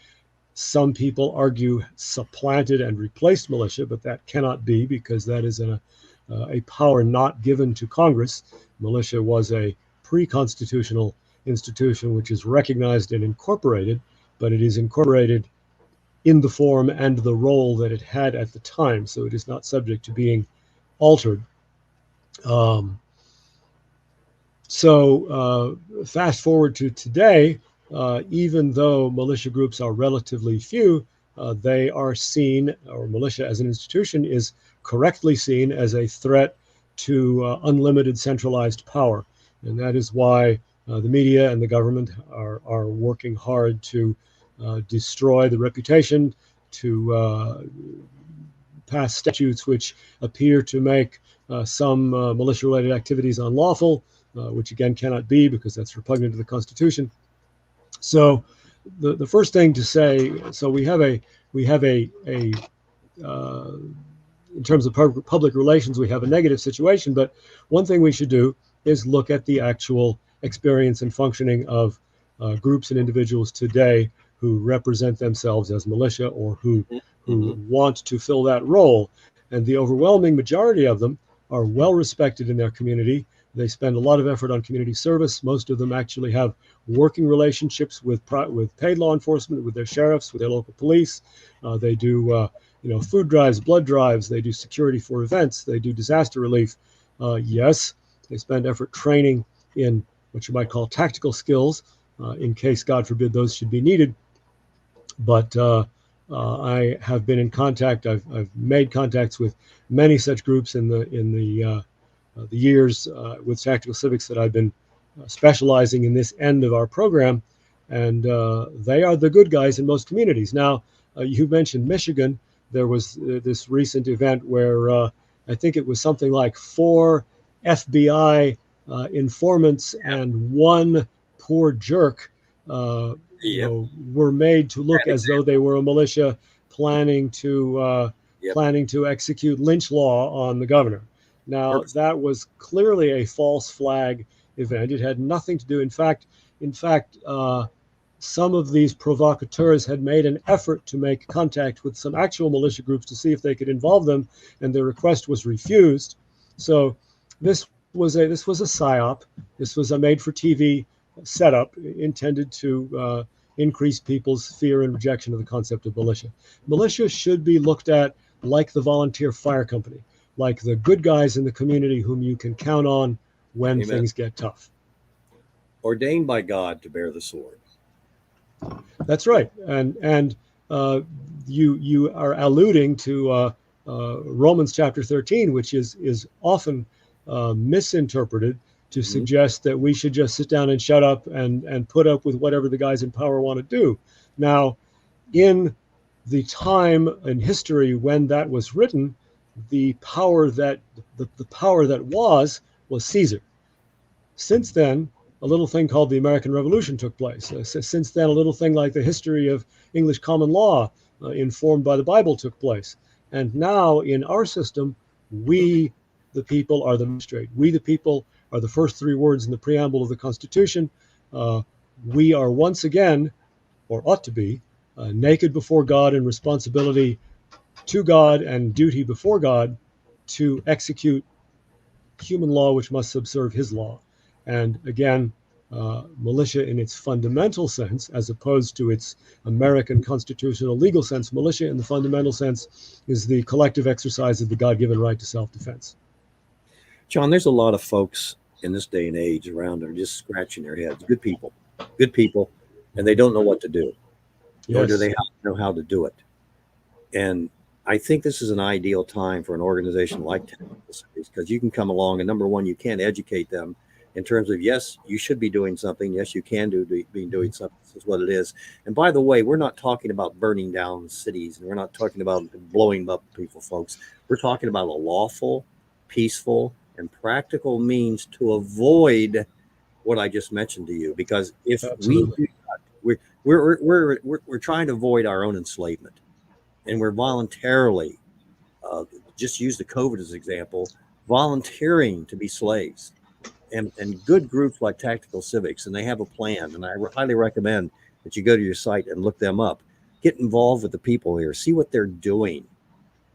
some people argue supplanted and replaced militia, but that cannot be because that is a power not given to Congress. Militia was a pre-constitutional institution which is recognized and incorporated, but it is incorporated in the form and the role that it had at the time, so it is not subject to being altered. So fast forward to today, even though militia groups are relatively few, they are seen, or militia as an institution is correctly seen as a threat to unlimited centralized power. And that is why the media and the government are working hard to destroy the reputation, to pass statutes which appear to make some militia-related activities unlawful, which again cannot be because that's repugnant to the Constitution. So the first thing to say, so we have a in terms of public relations, we have a negative situation, but one thing we should do is look at the actual experience and functioning of groups and individuals today who represent themselves as militia or who want to fill that role. And the overwhelming majority of them are well respected in their community. They spend a lot of effort on community service. Most of them actually have working relationships with paid law enforcement, with their sheriffs, with their local police. They do food drives, blood drives. They do security for events. They do disaster relief. Yes, they spend effort training in what you might call tactical skills, in case, God forbid, those should be needed. But I have been in contact. I've made contacts with many such groups in the years with Tactical Civics that I've been specializing in this end of our program, and they are the good guys in most communities. Now, you mentioned Michigan. There was this recent event where I think it was something like 4 FBI informants and 1 poor jerk were made to look as though they were a militia planning to execute lynch law on the governor. Now, that was clearly a false flag event. It had nothing to do. In fact, some of these provocateurs had made an effort to make contact with some actual militia groups to see if they could involve them, and their request was refused. So this was a psyop. This was a made-for-TV setup intended to increase people's fear and rejection of the concept of militia. Militia should be looked at like the volunteer fire company, like the good guys in the community whom you can count on when Amen. Things get tough. Ordained by God to bear the sword. That's right, and you are alluding to Romans chapter 13, which is often misinterpreted to suggest that we should just sit down and shut up and put up with whatever the guys in power want to do. Now, in the time in history when that was written, the power that was Caesar. Since then, a little thing called the American Revolution took place. Since then, a little thing like the history of English common law, informed by the Bible, took place. And now, in our system, we, the people, are the magistrate. We, the people, are the first 3 words in the preamble of the Constitution. We are once again, or ought to be, naked before God in responsibility to God and duty before God to execute human law, which must subserve his law. And again, militia in its fundamental sense, as opposed to its American constitutional legal sense, militia in the fundamental sense is the collective exercise of the God-given right to self-defense. John, there's a lot of folks in this day and age around that are just scratching their heads. Good people, and they don't know what to do, nor do they know how to do it. And I think this is an ideal time for an organization like Tactical Civics, because you can come along and, number one, you can educate them in terms of, yes, you should be doing something. Yes, you can be doing something. This is what it is. And by the way, we're not talking about burning down cities, and we're not talking about blowing up people, folks. We're talking about a lawful, peaceful, and practical means to avoid what I just mentioned to you. Because if Absolutely. we're trying to avoid our own enslavement, and we're voluntarily, just use the COVID as an example, volunteering to be slaves. And good groups like Tactical Civics, and they have a plan, and I highly recommend that you go to your site and look them up. Get involved with the people here. See what they're doing.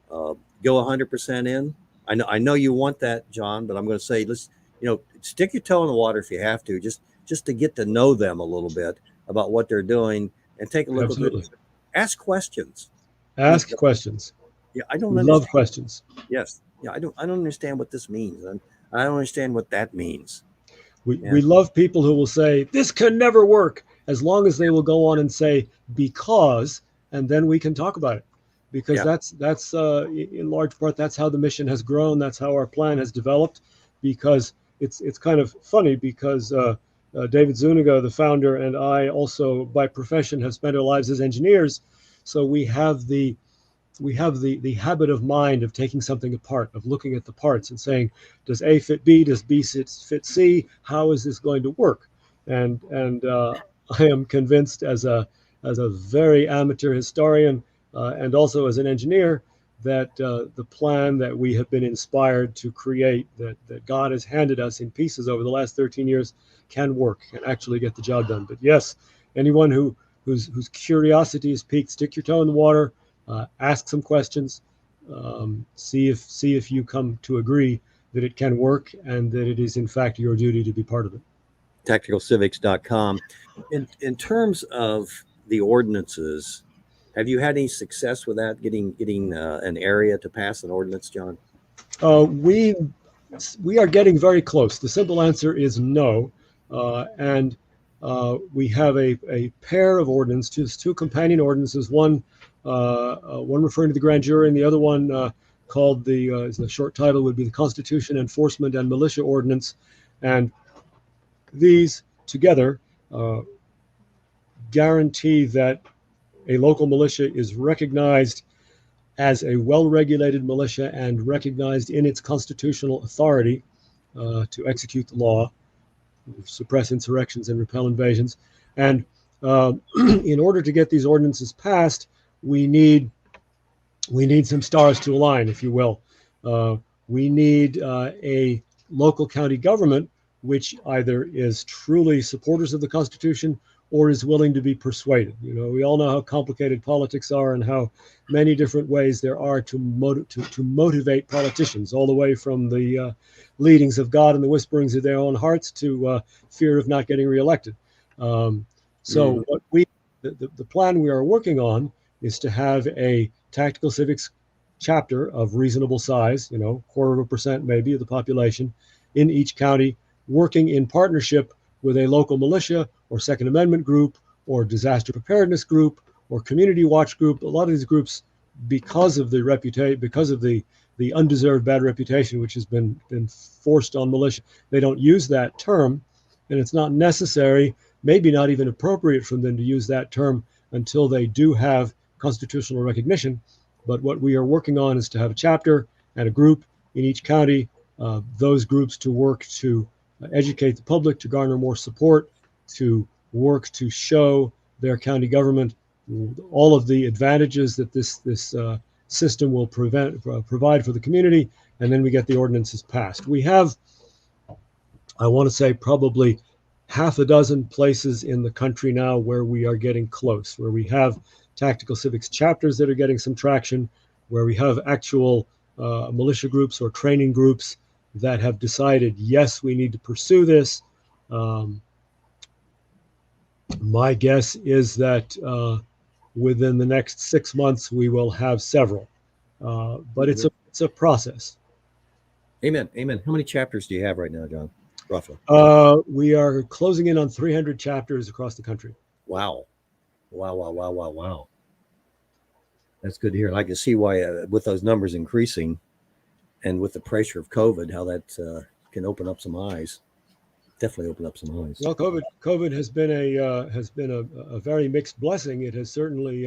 Go 100% in. I know you want that, John, but I'm going to say, let's, stick your toe in the water if you have to, just to get to know them a little bit about what they're doing, and take a look Absolutely. at it. Ask questions. Ask questions. Yeah, I don't We understand. love questions. Yes. Yeah, I don't understand what this means, and I don't understand what that means. We love people who will say, this can never work, as long as they will go on and say, because, and then we can talk about it. Because that's in large part, that's how the mission has grown. That's how our plan has developed. Because it's kind of funny, because David Zuniga, the founder, and I also by profession have spent our lives as engineers. So we have the habit of mind of taking something apart, of looking at the parts and saying, does A fit B? Does B fit C? How is this going to work? And I am convinced as a very amateur historian and also as an engineer that the plan that we have been inspired to create, that God has handed us in pieces over the last 13 years, can work, can actually get the job done. But yes, anyone whose curiosity is piqued, stick your toe in the water. Ask some questions, see if you come to agree that it can work and that it is in fact your duty to be part of it. Tacticalcivics.com. In terms of the ordinances, have you had any success with that, getting an area to pass an ordinance, John? We are getting very close. The simple answer is no. And we have a pair of ordinances, two companion ordinances, one referring to the grand jury and the other one called the short title would be the Constitution Enforcement and Militia Ordinance. And these together guarantee that a local militia is recognized as a well-regulated militia and recognized in its constitutional authority to execute the law, suppress insurrections and repel invasions. And in order to get these ordinances passed, we need some stars to align, if you will. We need a local county government which either is truly supporters of the Constitution or is willing to be persuaded. You know, we all know how complicated politics are and how many different ways there are to motivate politicians, all the way from the leadings of God and the whisperings of their own hearts to fear of not getting reelected. So the plan we are working on is to have a tactical civics chapter of reasonable size, 0.25% maybe of the population in each county, working in partnership with a local militia or Second Amendment group or disaster preparedness group or community watch group. A lot of these groups, because of the reputation, because of the undeserved bad reputation which has been forced on militia, they don't use that term, and it's not necessary, maybe not even appropriate for them to use that term until they do have constitutional recognition. But what we are working on is to have a chapter and a group in each county, those groups to work to educate the public, to garner more support, to work to show their county government all of the advantages that this system will provide for the community, and then we get the ordinances passed. We have, I want to say, probably half a dozen places in the country now where we are getting close, where we have tactical civics chapters that are getting some traction, where we have actual militia groups or training groups that have decided, yes, we need to pursue this. My guess is that within the next 6 months, we will have several. But it's a process. Amen. Amen. How many chapters do you have right now, John? Roughly. We are closing in on 300 chapters across the country. Wow. That's good to hear. And I can see why, with those numbers increasing and with the pressure of COVID, how that can open up some eyes. Definitely open up some eyes. Well, COVID has been a very mixed blessing. It has certainly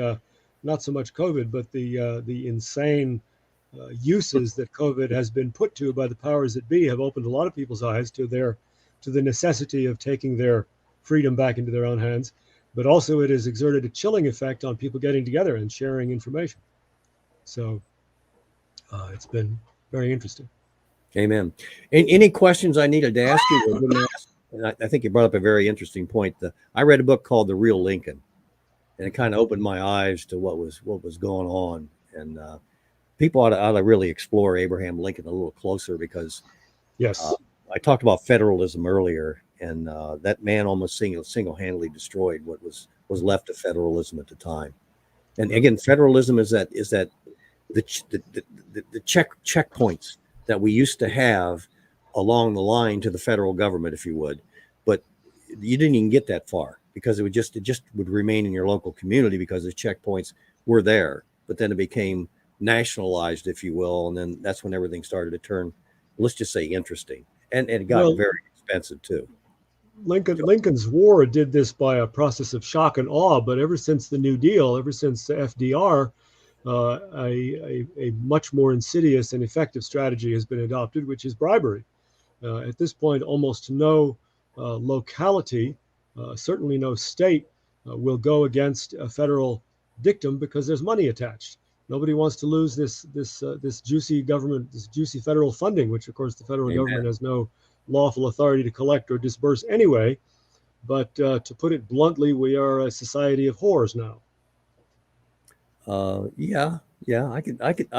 not so much COVID, but the insane uses that COVID has been put to by the powers that be have opened a lot of people's eyes to the necessity of taking their freedom back into their own hands. But also it has exerted a chilling effect on people getting together and sharing information. So it's been very interesting. Amen. Any questions I needed to ask you? I think you brought up a very interesting point. I read a book called The Real Lincoln, and it kind of opened my eyes to what was going on. And people ought to really explore Abraham Lincoln a little closer, because yes, I talked about federalism earlier, and that man almost single-handedly destroyed what was left of federalism at the time. And again, federalism is that the checkpoints that we used to have along the line to the federal government, if you would, but you didn't even get that far, because it just would remain in your local community because the checkpoints were there. But then it became nationalized, if you will, and then that's when everything started to turn, let's just say, interesting, and it got very expensive too. Lincoln's war did this by a process of shock and awe, but ever since the New Deal, ever since the FDR, a much more insidious and effective strategy has been adopted, which is bribery. At this point, almost no locality, certainly no state, will go against a federal dictum because there's money attached. Nobody wants to lose this juicy government, this juicy federal funding, which of course the federal government has no lawful authority to collect or disperse anyway. But to put it bluntly, we are a society of whores now. Yeah, I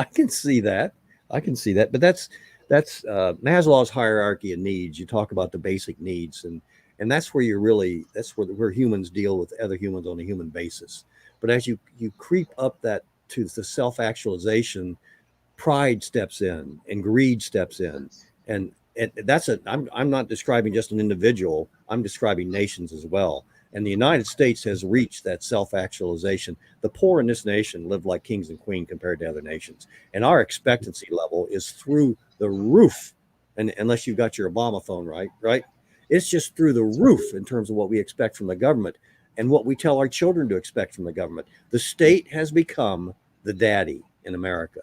can see that. But that's that's Maslow's hierarchy of needs. You talk about the basic needs, and that's where where humans deal with other humans on a human basis. But as you creep up that to the self-actualization, pride steps in and greed steps in, and I'm not describing just an individual. I'm describing nations as well. And the United States has reached that self-actualization. The poor in this nation live like kings and queens compared to other nations, and our expectancy level is through the roof. And unless you've got your Obama phone right, it's just through the roof in terms of what we expect from the government and what we tell our children to expect from the government. The state has become the daddy in America,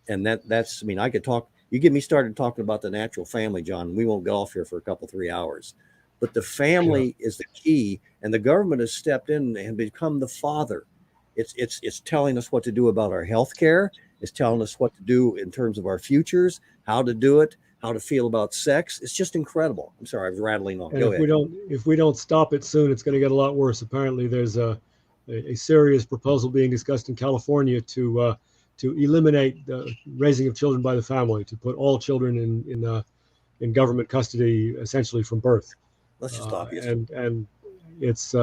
and that's. I mean, I could talk. You get me started talking about the natural family, John. We won't get off here for a couple 3 hours. But the family is the key, and the government has stepped in and become the father. It's telling us what to do about our health care. It's telling us what to do in terms of our futures, how to do it, how to feel about sex. It's just incredible. I'm sorry, I was rattling on. And Go ahead. If we don't stop it soon, it's going to get a lot worse. Apparently, there's a serious proposal being discussed in California to eliminate the raising of children by the family, to put all children in government custody essentially from birth. Let's just stop you. And it's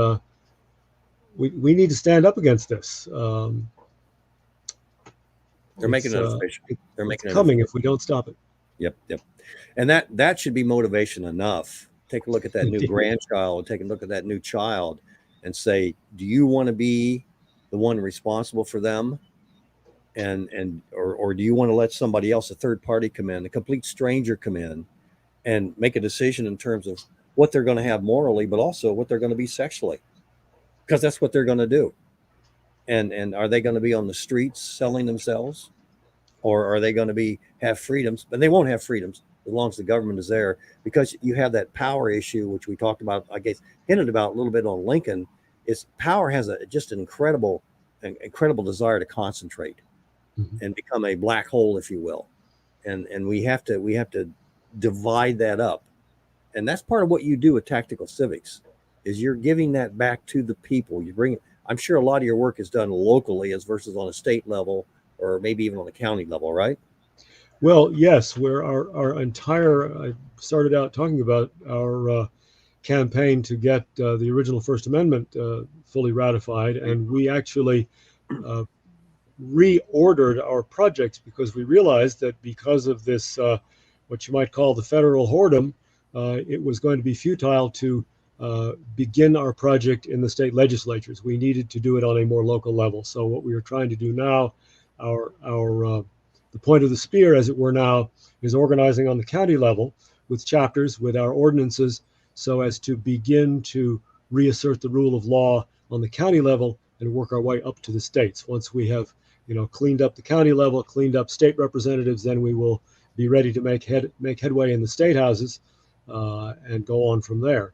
we need to stand up against this. They're making it official. They're making it coming if we don't stop it. Yep. And that should be motivation enough. Take a look at that new grandchild, take a look at that new child and say, do you want to be the one responsible for them? Or do you want to let somebody else, a third party, come in, a complete stranger come in and make a decision in terms of what they're going to have morally, but also what they're going to be sexually, because that's what they're going to do. And are they going to be on the streets selling themselves, or are they going to have freedoms? But they won't have freedoms as long as the government is there, because you have that power issue, which we talked about, I guess, hinted about a little bit on Lincoln. Is power has just an incredible desire to concentrate and become a black hole, if you will. And we have to divide that up. And that's part of what you do with Tactical Civics, is you're giving that back to the people. I'm sure a lot of your work is done locally as versus on a state level, or maybe even on a county level, right? Well, yes, where I started out talking about our campaign to get the original First Amendment fully ratified, and we actually reordered our projects because we realized that because of this, what you might call the federal whoredom, it was going to be futile to begin our project in the state legislatures. We needed to do it on a more local level. So what we are trying to do now, the point of the spear, as it were now, is organizing on the county level with chapters, with our ordinances, so as to begin to reassert the rule of law on the county level and work our way up to the states. Once we have, cleaned up the county level, cleaned up state representatives, then we will be ready to make headway in the state houses and go on from there.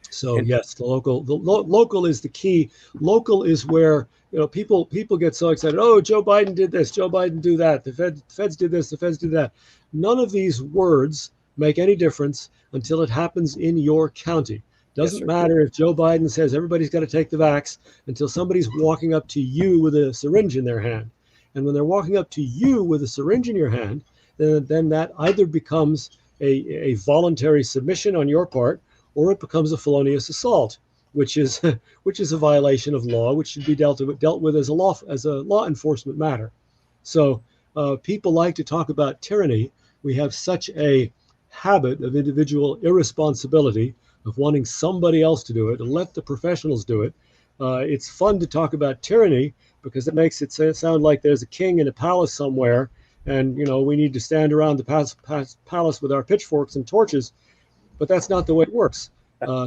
So yes, the local is the key. Local is where people get so excited. Oh, Joe Biden did this, Joe Biden do that. The feds did this, the feds did that. None of these words make any difference until it happens in your county. Doesn't matter if Joe Biden says everybody's got to take the vax until somebody's walking up to you with a syringe in their hand. And when they're walking up to you with a syringe in your hand, then that either becomes a voluntary submission on your part, or it becomes a felonious assault, which is a violation of law, which should be dealt with as a law enforcement matter. So people like to talk about tyranny. We have such a habit of individual irresponsibility, of wanting somebody else to do it, and let the professionals do it. It's fun to talk about tyranny because it makes it sound like there's a king in a palace somewhere, and we need to stand around the palace with our pitchforks and torches. But that's not the way it works.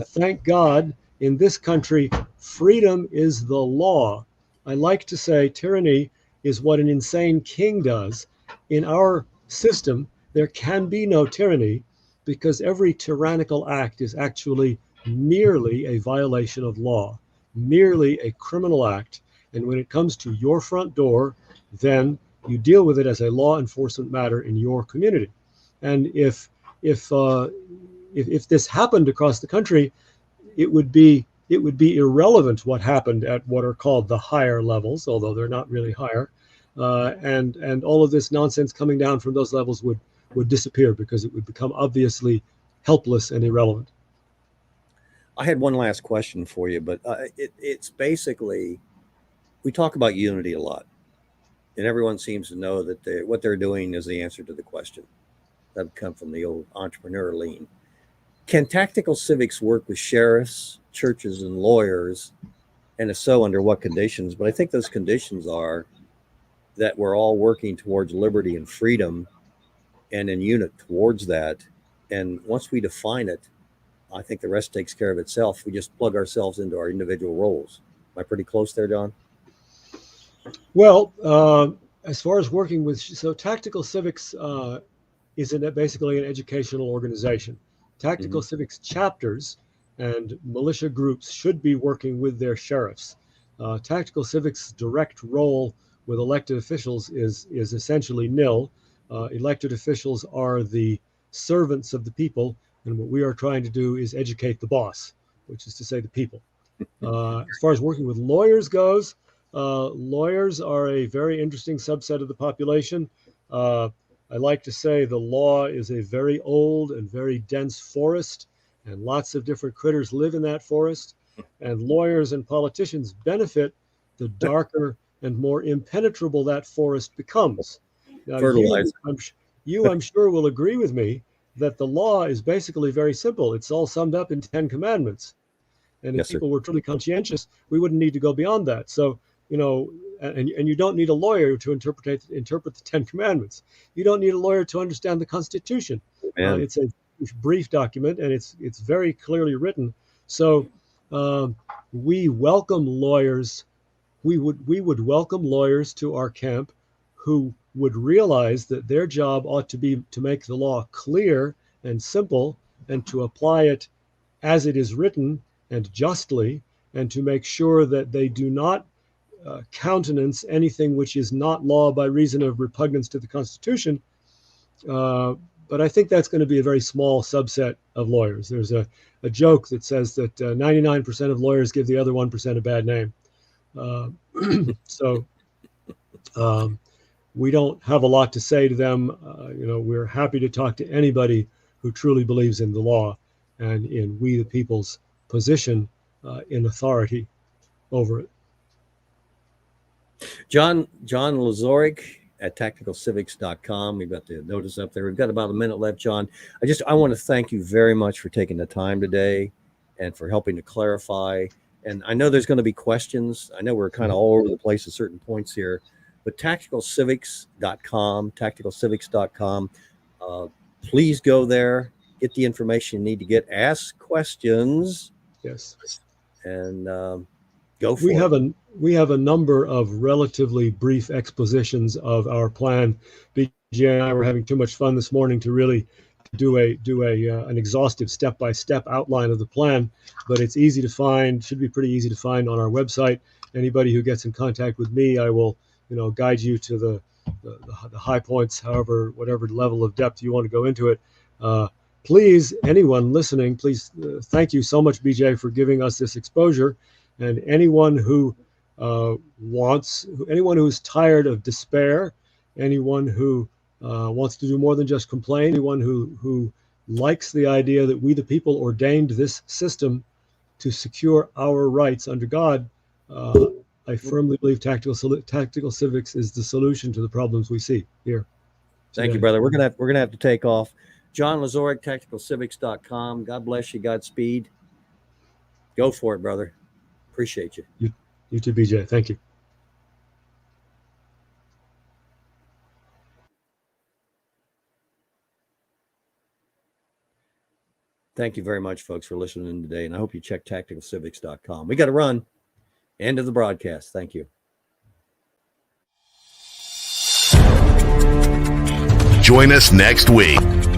Thank God, in this country, freedom is the law. I like to say tyranny is what an insane king does. In our system, there can be no tyranny because every tyrannical act is actually merely a violation of law, merely a criminal act. And when it comes to your front door, then you deal with it as a law enforcement matter in your community. And if this happened across the country, it would be irrelevant what happened at what are called the higher levels, although they're not really higher, and all of this nonsense coming down from those levels would disappear because it would become obviously helpless and irrelevant. I had one last question for you, but it's basically, we talk about unity a lot, and everyone seems to know that what they're doing is the answer to the question. That would come from the old entrepreneur lean. Can Tactical Civics work with sheriffs, churches, and lawyers? And if so, under what conditions? But I think those conditions are that we're all working towards liberty and freedom and in unit towards that. And once we define it, I think the rest takes care of itself. We just plug ourselves into our individual roles. Am I pretty close there, John? Well, as far as working with, so Tactical Civics is basically an educational organization. Tactical Civics chapters and militia groups should be working with their sheriffs. Tactical Civics' direct role with elected officials is essentially nil. Elected officials are the servants of the people, and what we are trying to do is educate the boss, which is to say the people. As far as working with lawyers goes, lawyers are a very interesting subset of the population. I like to say the law is a very old and very dense forest, and lots of different critters live in that forest. And lawyers and politicians benefit the darker and more impenetrable that forest becomes. Now, I'm sure, will agree with me that the law is basically very simple. It's all summed up in 10 commandments. And if people were truly conscientious, we wouldn't need to go beyond that. So, and you don't need a lawyer to interpret the 10 commandments. You don't need a lawyer to understand the Constitution. It's a brief document, and it's very clearly written. So we welcome lawyers. We would welcome lawyers to our camp who would realize that their job ought to be to make the law clear and simple and to apply it as it is written and justly, and to make sure that they do not countenance anything which is not law by reason of repugnance to the Constitution. But I think that's going to be a very small subset of lawyers. There's a joke that says that 99% of lawyers give the other 1% a bad name. So we don't have a lot to say to them. We're happy to talk to anybody who truly believes in the law and in we the people's position in authority over it. John Leyzerek at tacticalcivics.com. We've got the notice up there. We've got about a minute left, John. I want to thank you very much for taking the time today and for helping to clarify. And I know there's going to be questions. I know we're kind of all over the place at certain points here, but tacticalcivics.com, please go there, get the information you need to get, ask questions. Yes. And go for it. We have a number of relatively brief expositions of our plan. BJ and I were having too much fun this morning to really do an exhaustive step-by-step outline of the plan, but it's easy to find, should be pretty easy to find on our website. Anybody who gets in contact with me, I will guide you to the high points, whatever level of depth you want to go into it. Please, anyone listening, please thank you so much, BJ, for giving us this exposure. And anyone who anyone who's tired of despair, anyone who wants to do more than just complain, anyone who likes the idea that we the people ordained this system to secure our rights under God, I firmly believe Tactical Civics is the solution to the problems we see here. Thank you, brother. We're gonna have to take off. John Leyzerek, tacticalcivics.com. God bless you. Godspeed. Go for it, brother. Appreciate you. You too, BJ. Thank you. Thank you very much, folks, for listening today. And I hope you check tacticalcivics.com. We got to run. End of the broadcast. Thank you. Join us next week